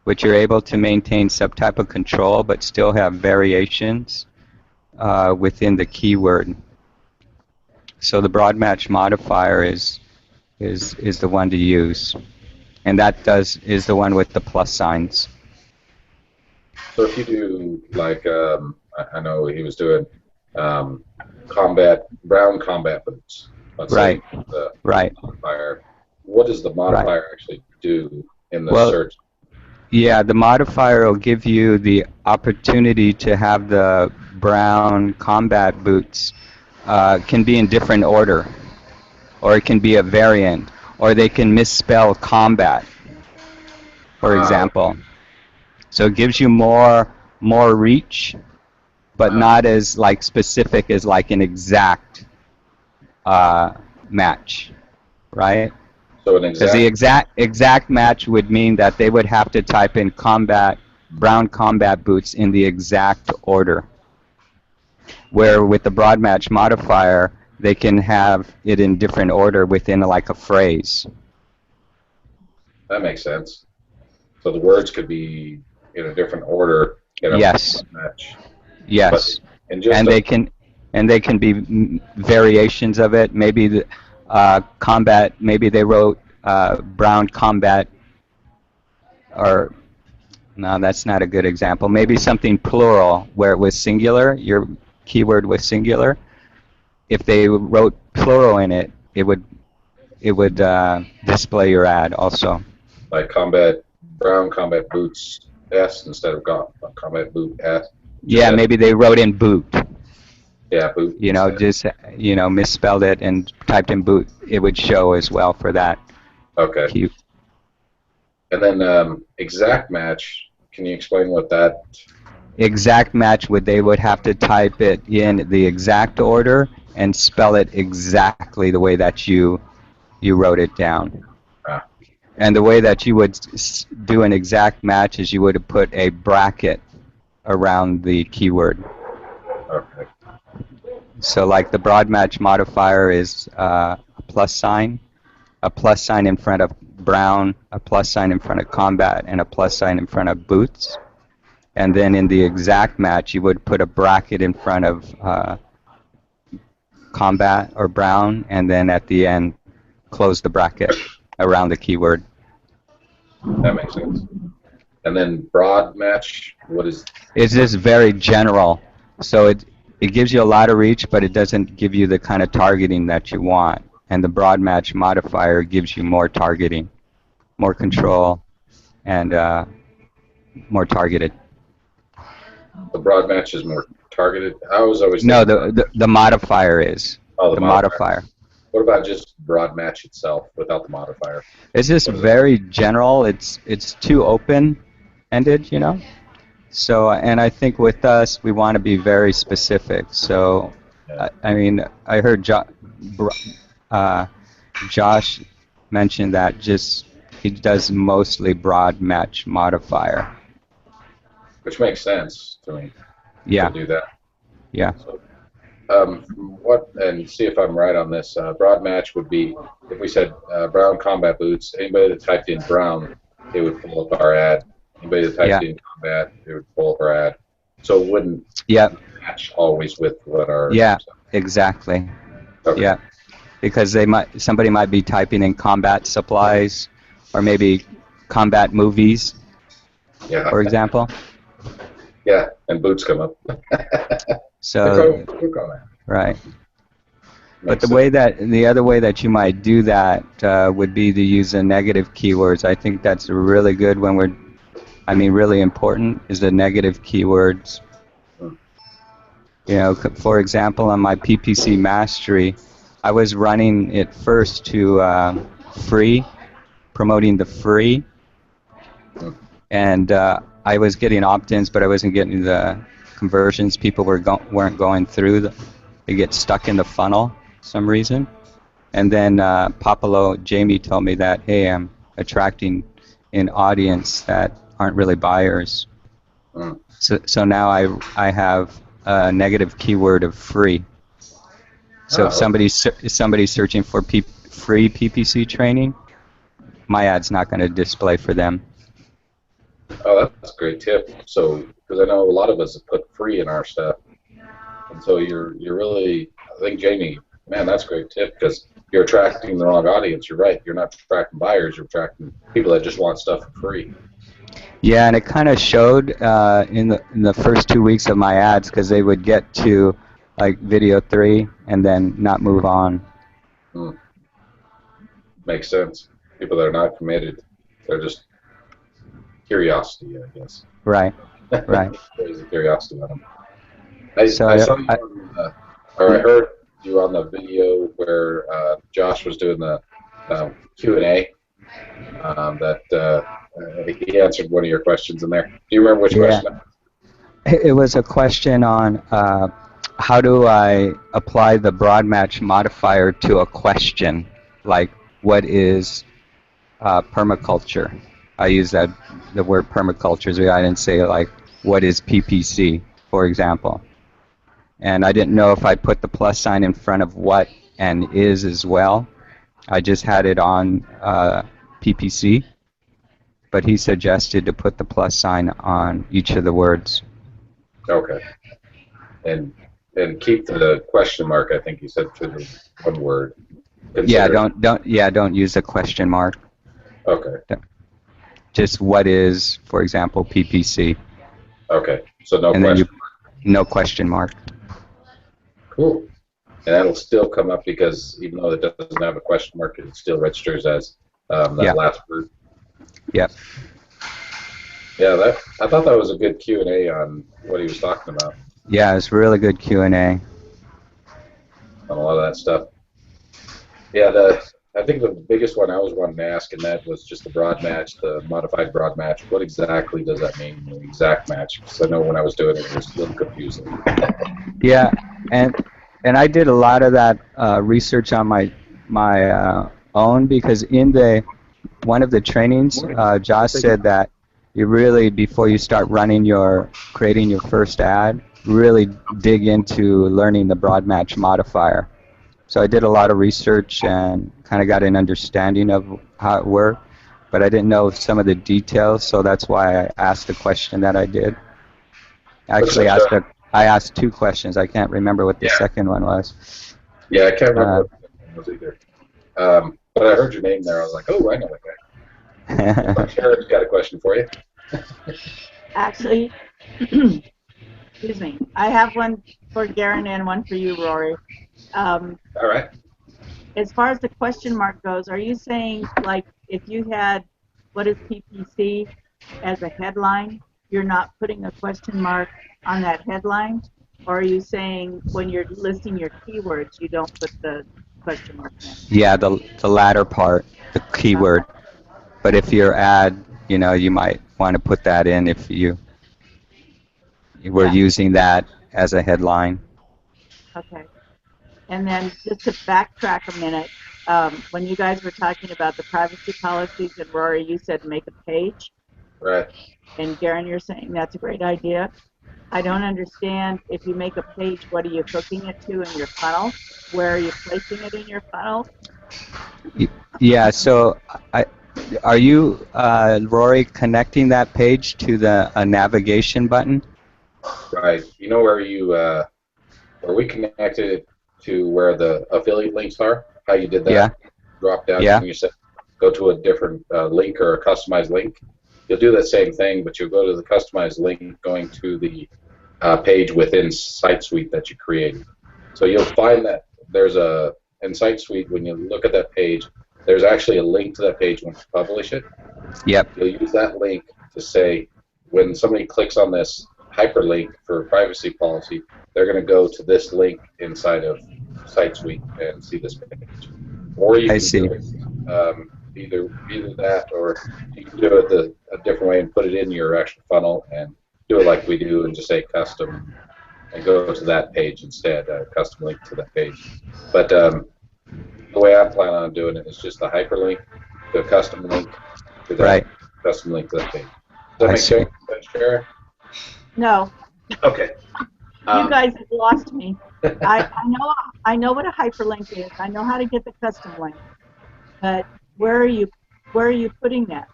which you're able to maintain some type of control, but still have variations within the keyword. So the broad match modifier is the one to use, and that is the one with the plus signs. So if you do, like, I know he was doing brown combat boots. Right. Right. Modifier. What does the modifier actually do in the search? Yeah, the modifier will give you the opportunity to have the brown combat boots can be in different order, or it can be a variant, or they can misspell combat, for example. So it gives you more reach, but not as like specific as like an exact match, right? So because the exact match would mean that they would have to type in brown combat boots in the exact order. Where with the broad match modifier, they can have it in different order within like a phrase. That makes sense. So the words could be in a different order in a match. Yes. And they can be variations of it. Maybe the combat. Maybe they wrote brown combat. Or no, that's not a good example. Maybe something plural where it was singular. Your keyword was singular. If they wrote plural in it, it would display your ad also. Like brown combat boots S instead of combat boot S. Yeah, maybe they wrote in boot. Yeah, boot. You know, just misspelled it and typed in boot. It would show as well for that. Okay. Cue. And then exact match. Can you explain what that? Exact match they would have to type it in the exact order and spell it exactly the way that you wrote it down. And the way that you would do an exact match is you would have put a bracket around the keyword. Okay. So like the broad match modifier is a plus sign in front of brown, a plus sign in front of combat, and a plus sign in front of boots. And then in the exact match, you would put a bracket in front of combat or brown, and then at the end, close the bracket. around the keyword. That makes sense. And then broad match, what is? It's just very general, so it gives you a lot of reach, but it doesn't give you the kind of targeting that you want. And the broad match modifier gives you more targeting, more control, and more targeted. The broad match is more targeted. I was always No, thinking the modifier is. oh, The modifier. What about just broad match itself without the modifier? It's just very general. It's too open-ended, you know. So, and I think with us, we want to be very specific. So, Yeah. I mean, I heard Josh mention that he does mostly broad match modifier. Which makes sense to me. Yeah. To do that. Yeah. So, and see if I'm right on this. Broad match would be if we said brown combat boots. Anybody that typed in brown, it would pull up our ad. Anybody that typed in combat, it would pull up our ad. So it wouldn't match always with what our exactly. Okay. Yeah, because somebody might be typing in combat supplies, or maybe combat movies, for example. Yeah, and boots come up. So click on that. Right. But Makes the other way that you might do that would be to use the negative keywords. I think that's really good really important is the negative keywords. You know, for example, on my PPC Mastery, I was running it first to free, promoting the free, and I was getting opt-ins, but I wasn't getting the conversions. People weren't going through. They get stuck in the funnel for some reason. And then Jamie told me that, hey, I'm attracting an audience that aren't really buyers. So now I have a negative keyword of free. So if somebody's searching for free PPC training, my ad's not going to display for them. Oh, that's a great tip. So, because I know a lot of us have put free in our stuff, and so you're really, I think Jamie, man, that's a great tip because you're attracting the wrong audience. You're right. You're not attracting buyers. You're attracting people that just want stuff for free. Yeah, and it kind of showed in the first 2 weeks of my ads because they would get to like video 3 and then not move on. Makes sense. People that are not committed, they're just curiosity, I guess. Right. Right. There's a curiosity on them. I saw you I heard you on the video where Josh was doing the Q&A. He answered one of your questions in there. Do you remember which question? It was a question on how do I apply the broad match modifier to a question, like what is permaculture? I use the word permaculture. I didn't say like what is PPC, for example. And I didn't know if I put the plus sign in front of what and is as well. I just had it on PPC, but he suggested to put the plus sign on each of the words. Okay. And keep the question mark, I think you said, to the one word. Yeah, don't use a question mark. Okay. Just what is, for example, PPC. Okay. So no and question mark. No question mark. Cool. And that'll still come up because even though it doesn't have a question mark, it still registers as that last word. Yep. Yeah, I thought that was a good Q&A on what he was talking about. Yeah, it's really good Q&A. On a lot of that stuff. Yeah, I think the biggest one I was wanting to ask, and that was just the broad match, the modified broad match. What exactly does that mean, the exact match? Because I know when I was doing it, it was a little confusing. Yeah, and I did a lot of that research on my own because in one of the trainings, Josh said that you really, before you start creating your first ad, really dig into learning the broad match modifier. So I did a lot of research and kind of got an understanding of how it worked, but I didn't know some of the details, so that's why I asked the question that I did. Actually, I asked 2 questions. I can't remember what the second one was. Yeah, I can't remember what the second one was either. But I heard your name there. I was like, oh, I know that guy. Sharon's got a question for you. Actually, excuse me, I have one for Garen and one for you, Rory. All right. As far as the question mark goes, are you saying, like, if you had what is PPC as a headline, you're not putting a question mark on that headline? Or are you saying when you're listing your keywords, you don't put the question mark in? Yeah, the latter part, the keyword. But if your ad, you know, you might want to put that in if you were using that as a headline. Okay. And then just to backtrack a minute, when you guys were talking about the privacy policies, and Rory, you said make a page. Right. And Garen, you're saying that's a great idea. I don't understand, if you make a page, what are you hooking it to in your funnel? Where are you placing it in your funnel? Yeah, so are you, Rory, connecting that page to the navigation button? Right. You know where you where we connected it to where the affiliate links are? How you did that? Yeah. Drop down Yeah. and you said go to a different link or a customized link. You'll do that same thing, but you'll go to the customized link going to the page within SiteSuite that you created. So you'll find that there's a, in SiteSuite, when you look at that page, there's actually a link to that page when you publish it. Yep. You'll use that link to say, when somebody clicks on this hyperlink for privacy policy, they're going to go to this link inside of SiteSuite and see this page. Or you I can see. do it, either that, or you can do it a different way and put it in your actual funnel and do it like we do and just say custom and go to that page instead, custom link to that page. But the way I'm planning on doing it is just a hyperlink to a custom link to that Right. custom link to that page. Does that make sense, Sharon? No. Okay. You guys have lost me. I know what a hyperlink is. I know how to get the custom link. But where are you putting that?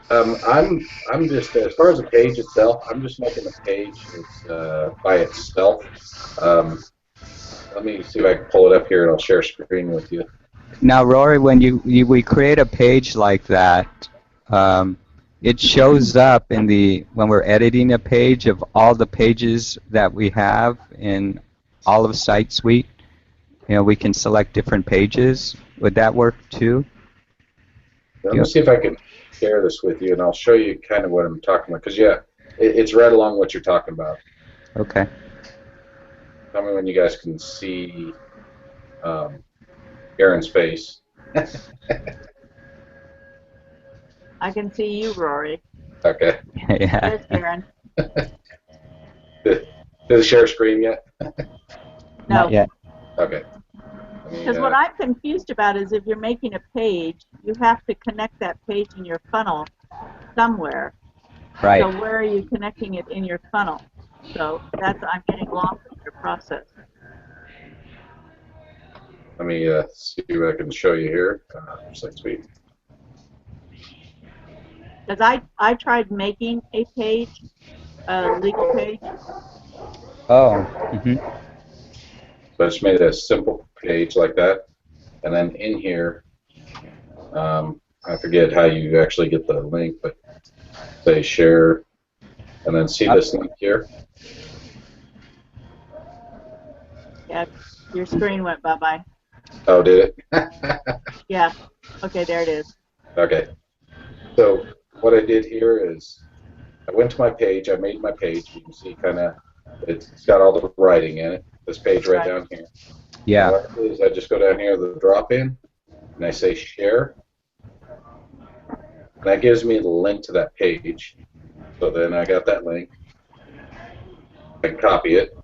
I'm just, as far as the page itself, I'm just making the page by itself. Let me see if I can pull it up here and I'll share screen with you. Now, Rory, when we create a page like that, it shows up in when we're editing a page of all the pages that we have in all of SiteSuite. You know, we can select different pages. Would that work too? Let me see if I can share this with you, and I'll show you kind of what I'm talking about. Because, yeah, it's right along what you're talking about. Okay. Tell me when you guys can see Garen's face. I can see you, Rory. Okay. Yeah. There's Garen. Did it share screen yet? No. Not yet. Okay. Because what I'm confused about is if you're making a page, you have to connect that page in your funnel somewhere. Right. So where are you connecting it in your funnel? So I'm getting lost in your process. Let me see what I can show you here. SiteSuite. Because I tried making a page, a legal page. Oh. Mm-hmm. So I just made a simple page like that, and then in here, I forget how you actually get the link, but say share, and then see this link here. Yeah, your screen went bye-bye. Oh, did it? Yeah. Okay, there it is. Okay. So what I did here is I went to my page. I made my page. You can see kind of it's got all the writing in it. This page right down here. Yeah. And what I do is I just go down here to the drop-in, and I say share. And that gives me the link to that page. So then I got that link. I can copy it.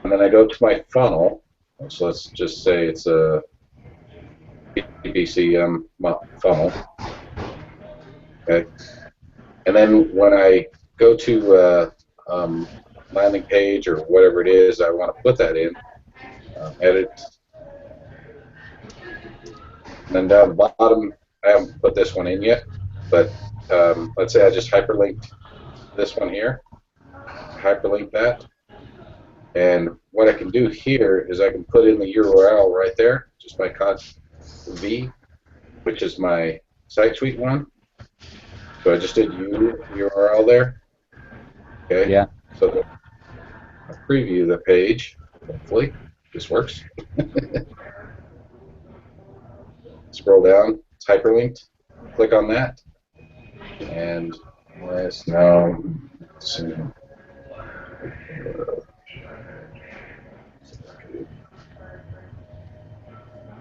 And then I go to my funnel. So let's just say it's a PPC funnel. Okay. And then when I go to landing page or whatever it is I want to put that in, edit. And then down the bottom, I haven't put this one in yet, but let's say I just hyperlinked this one here. Hyperlink that. And what I can do here is I can put in the URL right there, just by V, which is my site suite one. So I just did URL there. Okay. Yeah. So I'll preview the page. Hopefully this works. Scroll down. It's hyperlinked. Click on that. And let's now see.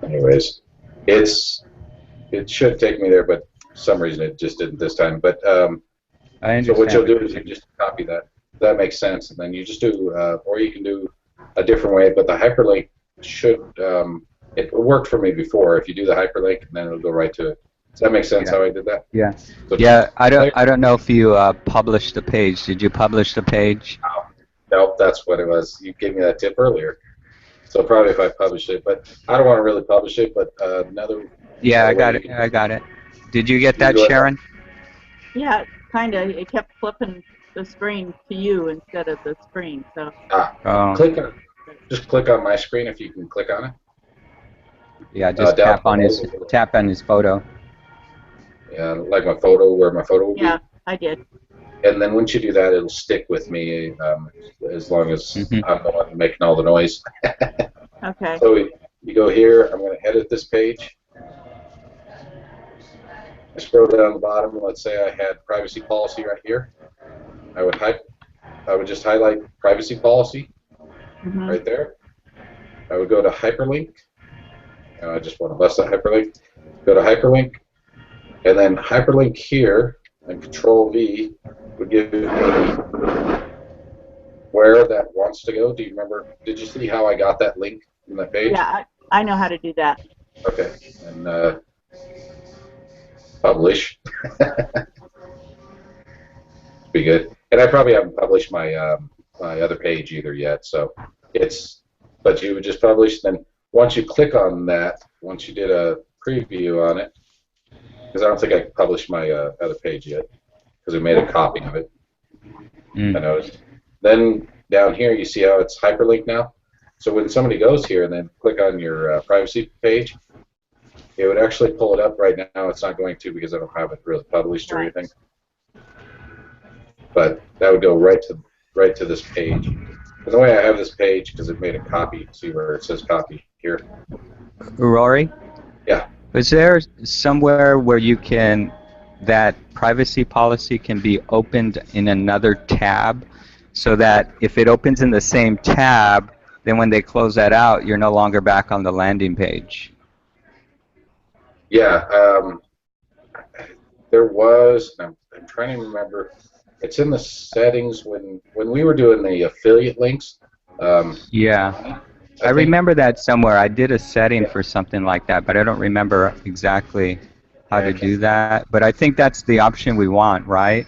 Anyways, it should take me there, but for some reason it just didn't this time. But I so what you'll understand. do is you just copy that. That makes sense, and then you just do, or you can do a different way. But the hyperlink should. It worked for me before. If you do the hyperlink, then it'll go right to it. Does that make sense Yeah. how I did that? Yeah. So Yeah. I don't know if you published the page. Did you publish the page? Nope, that's what it was. You gave me that tip earlier. So probably if I publish it, but I don't want to really publish it. But another. Yeah, I way got you it. can I got it. Did you get you that, go ahead. Sharon? Yeah, kind of. It kept flipping the screen to you instead of the screen. So. Oh. Click on. Just click on my screen if you can click on it. Yeah. Just Down tap on his photo. Yeah, like my photo, where my photo will be. Yeah, I did. And then once you do that, it'll stick with me as long as Mhm. I'm the one making all the noise. Okay. So you go here. I'm going to edit this page. I scroll down the bottom. Let's say I had privacy policy right here. I would just highlight privacy policy Mhm. right there. I would go to hyperlink. And I just want to bust that hyperlink. Go to hyperlink, and then hyperlink here, and Control V would give me where that wants to go. Do you remember? Did you see how I got that link in that page? Yeah, I know how to do that. Okay. And publish. Be good. And I probably haven't published my my other page either yet. So but you would just publish. Then once you click on that, once you did a preview on it, because I don't think I published my other page yet, because we made a copy of it. I noticed. Then down here, you see how it's hyperlinked now. So when somebody goes here and then click on your privacy page, it would actually pull it up. Right now, it's not going to because I don't have it really published or anything. But that would go right to this page. And the way I have this page, because it made a copy, see where it says copy here. Rory? Yeah. Is there somewhere where that privacy policy can be opened in another tab, so that if it opens in the same tab, then when they close that out, you're no longer back on the landing page? Yeah. There was, I'm trying to remember. It's in the settings when we were doing the affiliate links. Yeah. I remember that somewhere. I did a setting for something like that, but I don't remember exactly how to do that. But I think that's the option we want, right?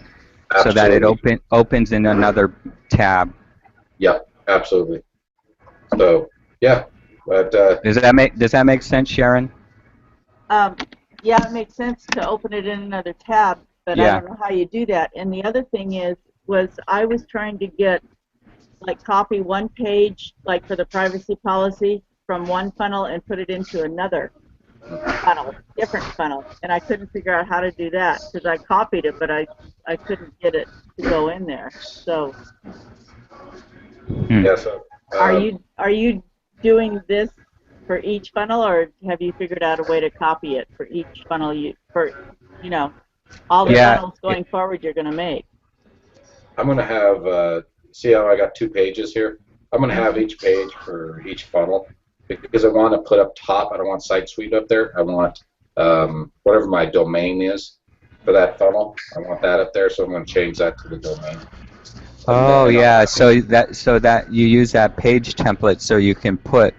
Absolutely. So that it opens in another tab. Yep, absolutely. So yeah, but Does that make sense, Sharon? Yeah, it makes sense to open it in another tab, but I don't know how you do that. And the other thing was I was trying to copy one page, like for the privacy policy, from one funnel and put it into another funnel, different funnel, and I couldn't figure out how to do that because I copied it, but I couldn't get it to go in there. So, yeah. So are you doing this for each funnel, or have you figured out a way to copy it for each funnel all the funnels going forward you're going to make? I'm going to have, see how I got 2 pages here? I'm going to have each page for each funnel because I want to put up top. I don't want Site Suite up there. I want whatever my domain is for that funnel. I want that up there, so I'm going to change that to the domain. Oh yeah, so that you use that page template so you can put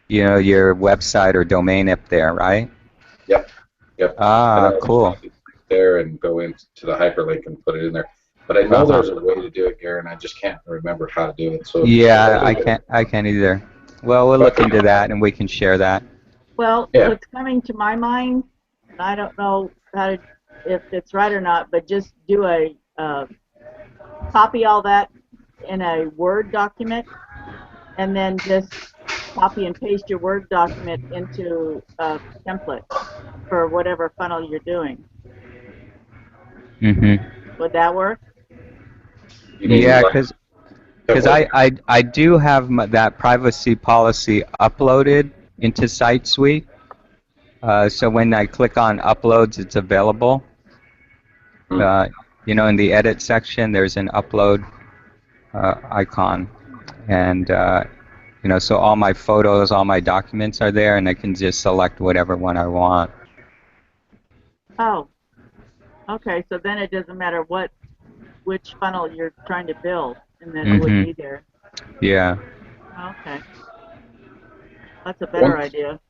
your website or domain up there, right? Yep. Ah, cool. There and go into the hyperlink and put it in there. But I know there's a way to do it, Garen. I just can't remember how to do it. So yeah, I can't either. Well, we'll look into that and we can share that. Well, what's coming to my mind, and I don't know if it's right or not, but just do a copy all that in a Word document and then just copy and paste your Word document into a template for whatever funnel you're doing. Mm-hmm. Would that work? You mean Yeah, like because I do have that privacy policy uploaded into SiteSuite. So when I click on uploads, it's available. You know, in the edit section, there's an upload icon, and you know, so all my photos, all my documents are there, and I can just select whatever one I want. Oh, okay. So then it doesn't matter which funnel you're trying to build, and then it would be there. Yeah. Okay. That's a better idea.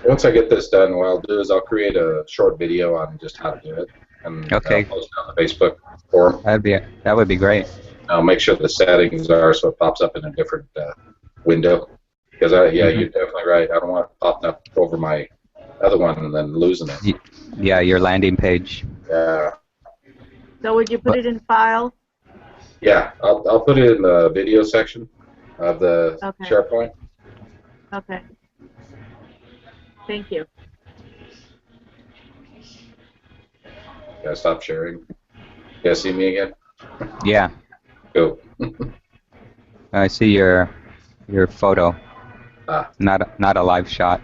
Once I get this done, what I'll do is I'll create a short video on just how to do it, and I'll post it on the Facebook forum. That would be great. I'll make sure the settings are so it pops up in a different window. Because you're definitely right. I don't want it popping up over my other one and then losing it. Yeah, your landing page. Yeah. So would you put it in file? Yeah, I'll put it in the video section of the SharePoint. Okay. Thank you. Gotta stop sharing. You guys see me again? Yeah. Go. I see your photo. Not a live shot.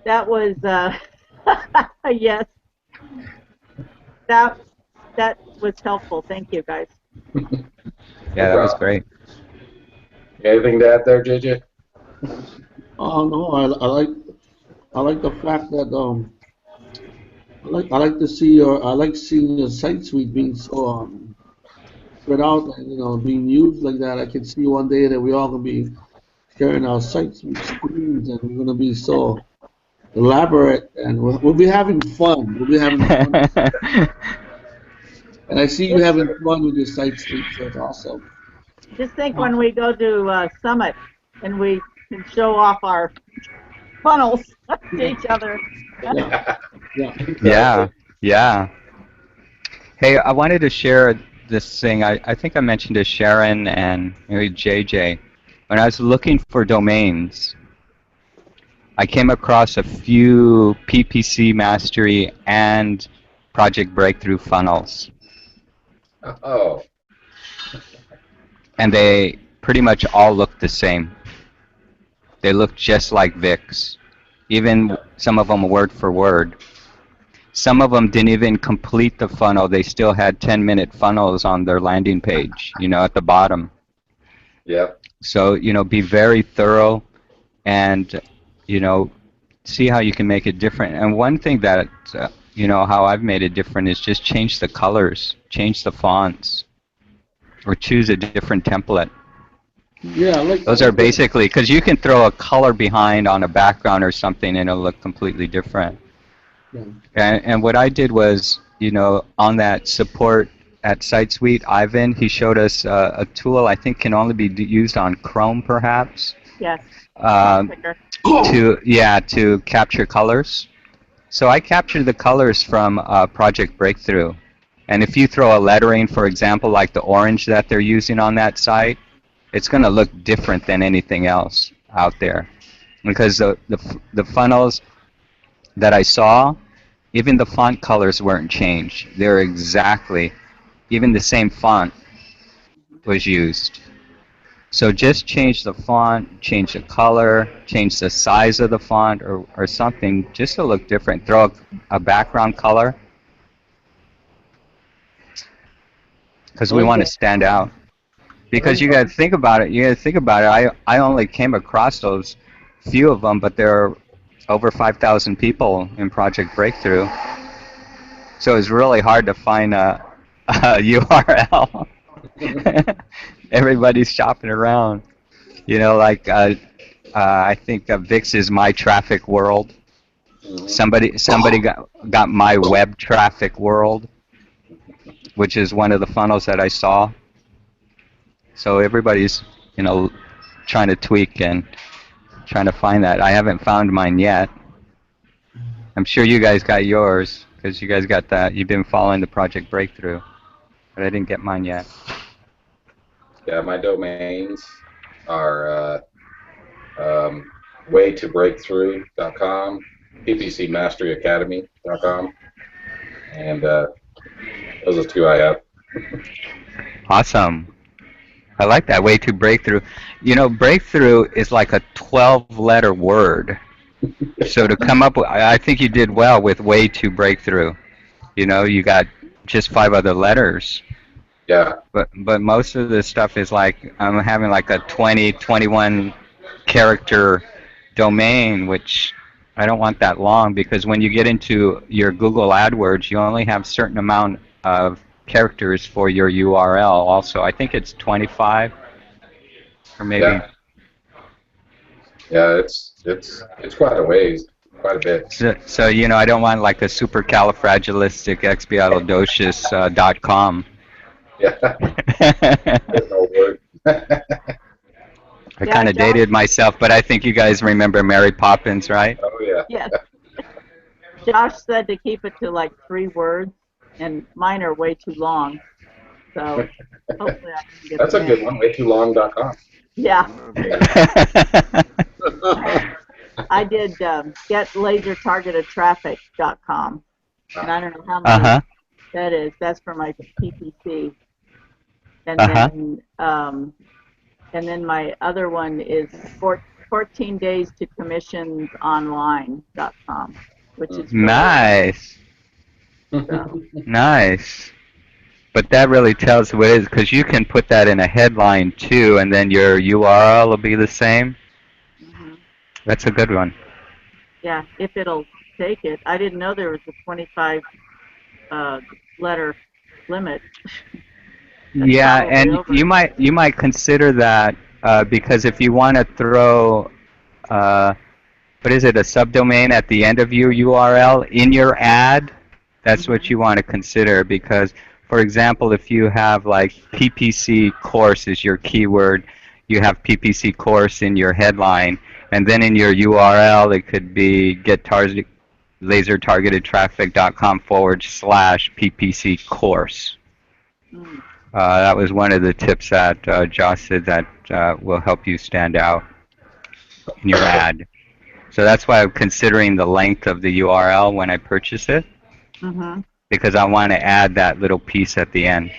That was yes. That was helpful. Thank you, guys. Yeah, that was great. Anything to add there, JJ? Oh no, I like the fact that I like seeing your site suite being so spread out and being used like that. I can see one day that we all gonna be sharing our site suite screens and we're gonna be so elaborate and we'll be having fun. We'll be having fun. And I see you having fun with your site suite, so it's awesome. Just think when we go to Summit and we can show off our funnels to each other. Yeah. Hey, I wanted to share this thing. I think I mentioned to Sharon and maybe JJ. When I was looking for domains, I came across a few PPC Mastery and Project Breakthrough funnels. Oh. And they pretty much all look the same. They look just like Vic's. Even some of them word for word. Some of them didn't even complete the funnel. They still had 10-minute funnels on their landing page, at the bottom. Yeah. So, be very thorough and, see how you can make it different. And one thing that, how I've made it different is just change the colors, change the fonts, or choose a different template. Yeah, those are basically, because you can throw a color behind on a background or something and it'll look completely different. Yeah. And what I did was, on that support at SiteSuite, Ivan, he showed us a tool I think can only be used on Chrome, perhaps. Yes. To capture colors. So I captured the colors from Project Breakthrough. And if you throw a lettering, for example, like the orange that they're using on that site, it's going to look different than anything else out there. Because the funnels that I saw, even the font colors weren't changed. They're exactly, even the same font was used. So just change the font, change the color, change the size of the font or something just to look different. Throw a background color because we want to stand out. Because you got to think about it. I only came across those few of them, but there are over 5,000 people in Project Breakthrough. So it's really hard to find a URL. Everybody's shopping around. I think Vix is My Traffic World. Somebody got My Web Traffic World, which is one of the funnels that I saw. So everybody's, trying to tweak and trying to find that. I haven't found mine yet. I'm sure you guys got yours because you guys got that. You've been following the Project Breakthrough, but I didn't get mine yet. Yeah, my domains are waytobreakthrough.com, ppcmasteryacademy.com, and those are the two I have. Awesome. I like that, way to breakthrough. You know, breakthrough is like a 12-letter word. So to come up with, I think you did well with way to breakthrough. You know, you got just 5 other letters. Yeah. But most of the stuff is like, I'm having like a 20, 21 character domain, which I don't want that long, because when you get into your Google AdWords, you only have a certain amount of characters for your URL also. I think it's 25 or maybe. Yeah. Yeah, it's quite a ways, quite a bit. So you know, I don't want like a supercalifragilisticexpialidocious.com. Yeah. There's no word. I kind of dated myself, but I think you guys remember Mary Poppins, right? Oh yeah. Yes. Josh said to keep it to like 3 words, and mine are way too long. So hopefully I can get That's a good one. Waytoolong.com. Yeah. I did getlasertargetedtraffic.com, and I don't know how many that is. That's for my PPC, and then my other one is 14 days to commissionsonline.com, which is nice. So. Nice. But that really tells what it is, because you can put that in a headline too, and then your URL will be the same. That's a good one. Yeah, if it'll take it. I didn't know there was a 25 letter limit. Yeah, and you might consider that because if you want to throw what is it, a subdomain at the end of your URL in your ad, that's what you want to consider, because for example, if you have like PPC course is your keyword, you have PPC course in your headline, and then in your URL it could be lasertargetedtraffic.com/PPC course. That was one of the tips that Josh said that will help you stand out in your ad. So that's why I'm considering the length of the URL when I purchase it, because I want to add that little piece at the end.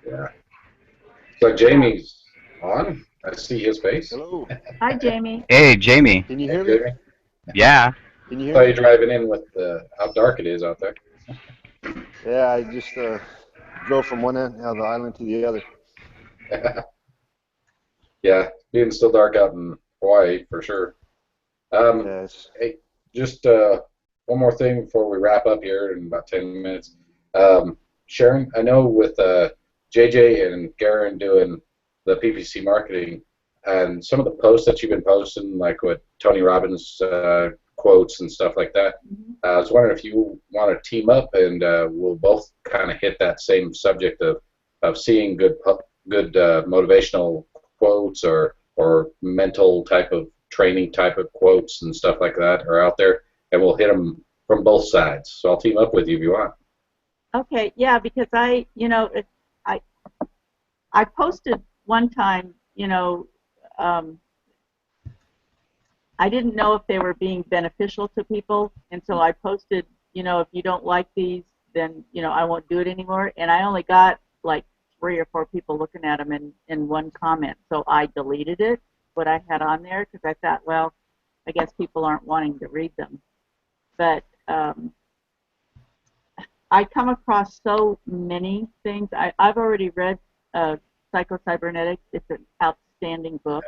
Yeah. So Jamie's on. I see his face. Hello. Hi, Jamie. Hey, Jamie. Can you hear me? Yeah. Can you hear me? Saw you me? driving in with how dark it is out there. Yeah, I just drove from one end of the island to the other. Yeah, being still dark out in Hawaii for sure. Yes. Hey, just one more thing before we wrap up here in about 10 minutes. Sharon, I know with JJ and Garen doing the PPC marketing and some of the posts that you've been posting, like with Tony Robbins quotes and stuff like that, I was wondering if you want to team up and we'll both kind of hit that same subject of seeing good motivational quotes or mental type of training type of quotes and stuff like that are out there, and we'll hit them from both sides. So I'll team up with you if you want. Okay, yeah, because I posted one time, I didn't know if they were being beneficial to people, and so I posted, if you don't like these, then, I won't do it anymore, and I only got like 3 or 4 people looking at them in one comment, so I deleted it, what I had on there, because I thought, well, I guess people aren't wanting to read them. But I come across so many things. I've already read Psycho-Cybernetics. It's an outstanding book.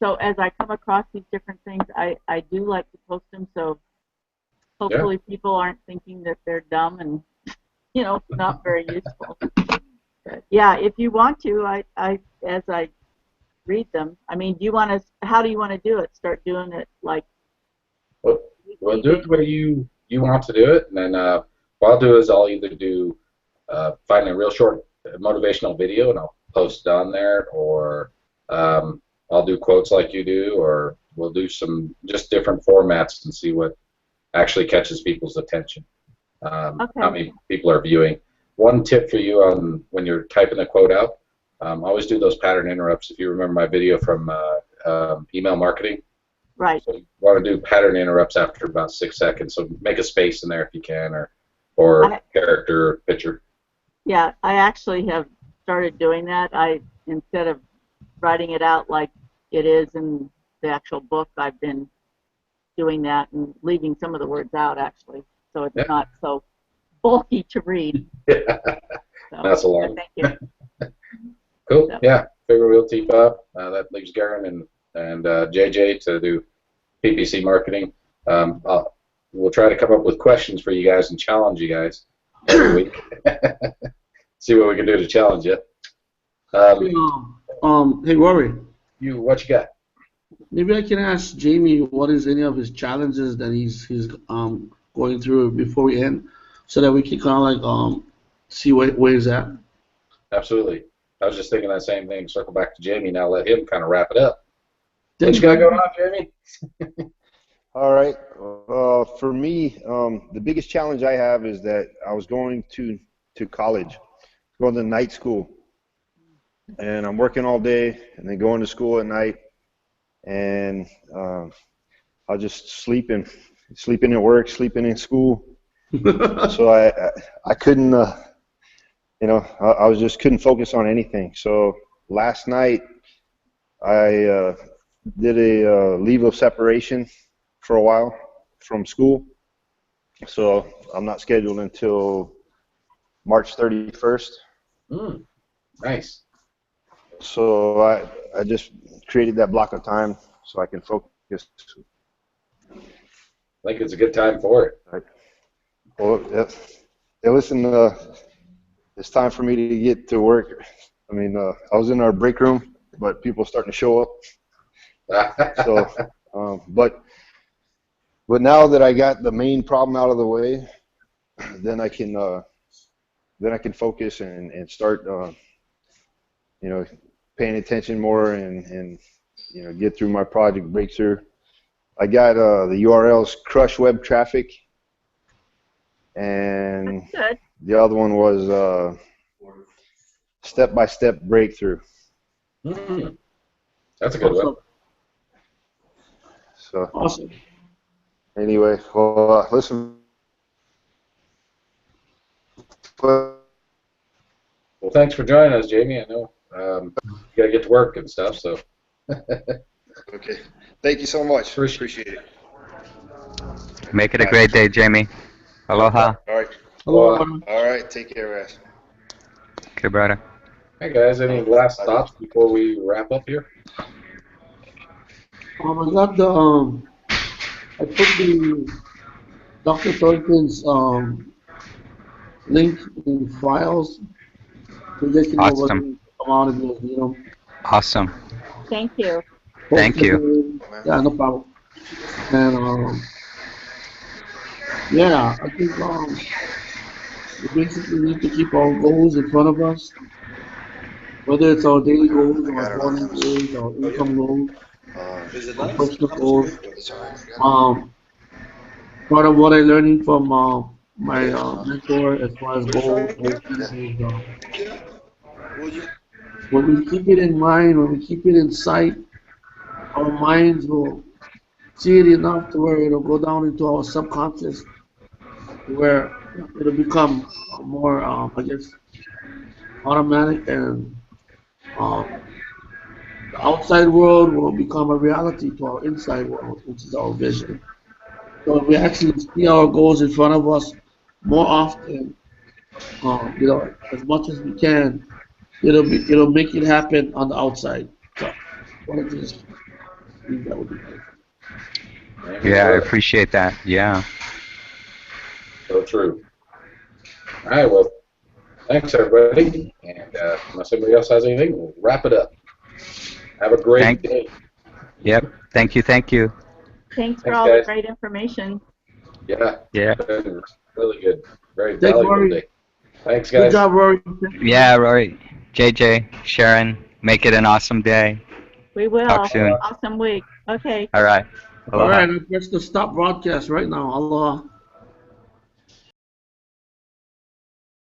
So as I come across these different things, I do like to post them, so hopefully people aren't thinking that they're dumb and, not very useful. But yeah, if you want to, as I read them, I mean, how do you want to do it? Start doing it like... Well, do it the way you want to do it, and then what I'll do is I'll either do find a real short motivational video and I'll post it on there, or I'll do quotes like you do, or we'll do some just different formats and see what actually catches people's attention. How many people are viewing. one tip for you on when you're typing the quote out, always do those pattern interrupts. If you remember my video from email marketing, Right. so you want to do pattern interrupts after about 6 seconds. So make a space in there if you can, or character or picture. Yeah, I actually have started doing that. Instead of writing it out like it is in the actual book, I've been doing that and leaving some of the words out, actually, so it's not so bulky to read. So, That's a long. thank you. Cool. So. Yeah, figure we'll team up. That leaves Garen and JJ to do PPC marketing. We'll try to come up with questions for you guys and challenge you guys every week. See what we can do to challenge you. Hey Rory. What you got? Maybe I can ask Jamie what is any of his challenges that he's going through before we end, so that we can kind of like see where he's at. Absolutely. I was just thinking that same thing. Circle back to Jamie now. Let him kind of wrap it up. What you got going on, Jamie? All right. For me, the biggest challenge I have is that I was going to college, going to night school, and I'm working all day and then going to school at night, and I'll just sleeping at work, sleeping in school. So I couldn't, I was just couldn't focus on anything. So last night I did a leave of separation for a while from school. So I'm not scheduled until March 31st. Nice. So I just created that block of time so I can focus. I think it's a good time for it. Right. Well, yeah, listen, it's time for me to get to work. I mean, I was in our break room, but people are starting to show up. So, but now that I got the main problem out of the way, then I can focus and start, paying attention more and get through my project breakthrough. I got the URLs crush web traffic, and the other one was step-by-step breakthrough. That's a good one. So awesome. Anyway, well, listen. Well, thanks for joining us, Jamie. I know you got to get to work and stuff, so. Okay. Thank you so much. Appreciate it. Make it a great day, Jamie. Aloha. All right. Aloha. All right. Take care, guys. Okay, brother. Hey, guys, any last thoughts before we wrap up here? I got the I put the Dr. Thornton's link in files so they can know what Awesome. come out and Awesome. Thank you. Thank you. Yeah, no problem. And yeah, I think we basically need to keep our goals in front of us, whether it's our daily goals, our morning goals, our income goals, our personal goals. Part of what I'm learning from my mentor as far as goals is when we keep it in mind, when we keep it in sight, our minds will see it enough to where it'll go down into our subconscious, where it'll become more, I guess, automatic, and the outside world will become a reality to our inside world, which is our vision. So if we actually see our goals in front of us more often, as much as we can, it'll make it happen on the outside. So one of these things that would be good. Yeah, I appreciate that. Yeah. So true. All right, well, thanks, everybody. And unless anybody else has anything, we'll wrap it up. Have a great day. Yep. Thank you. Thank you. Thanks for Thanks, all guys. the great information. Yeah. Yeah. Been really good. Very Thanks, valuable Rory. day. Thanks, Good guys. job, Rory. Yeah, Rory, JJ, Sharon, make it an awesome day. We will. Talk soon. Awesome week. Okay. All right. All Aloha. right, I press the stop broadcast right now. Aloha.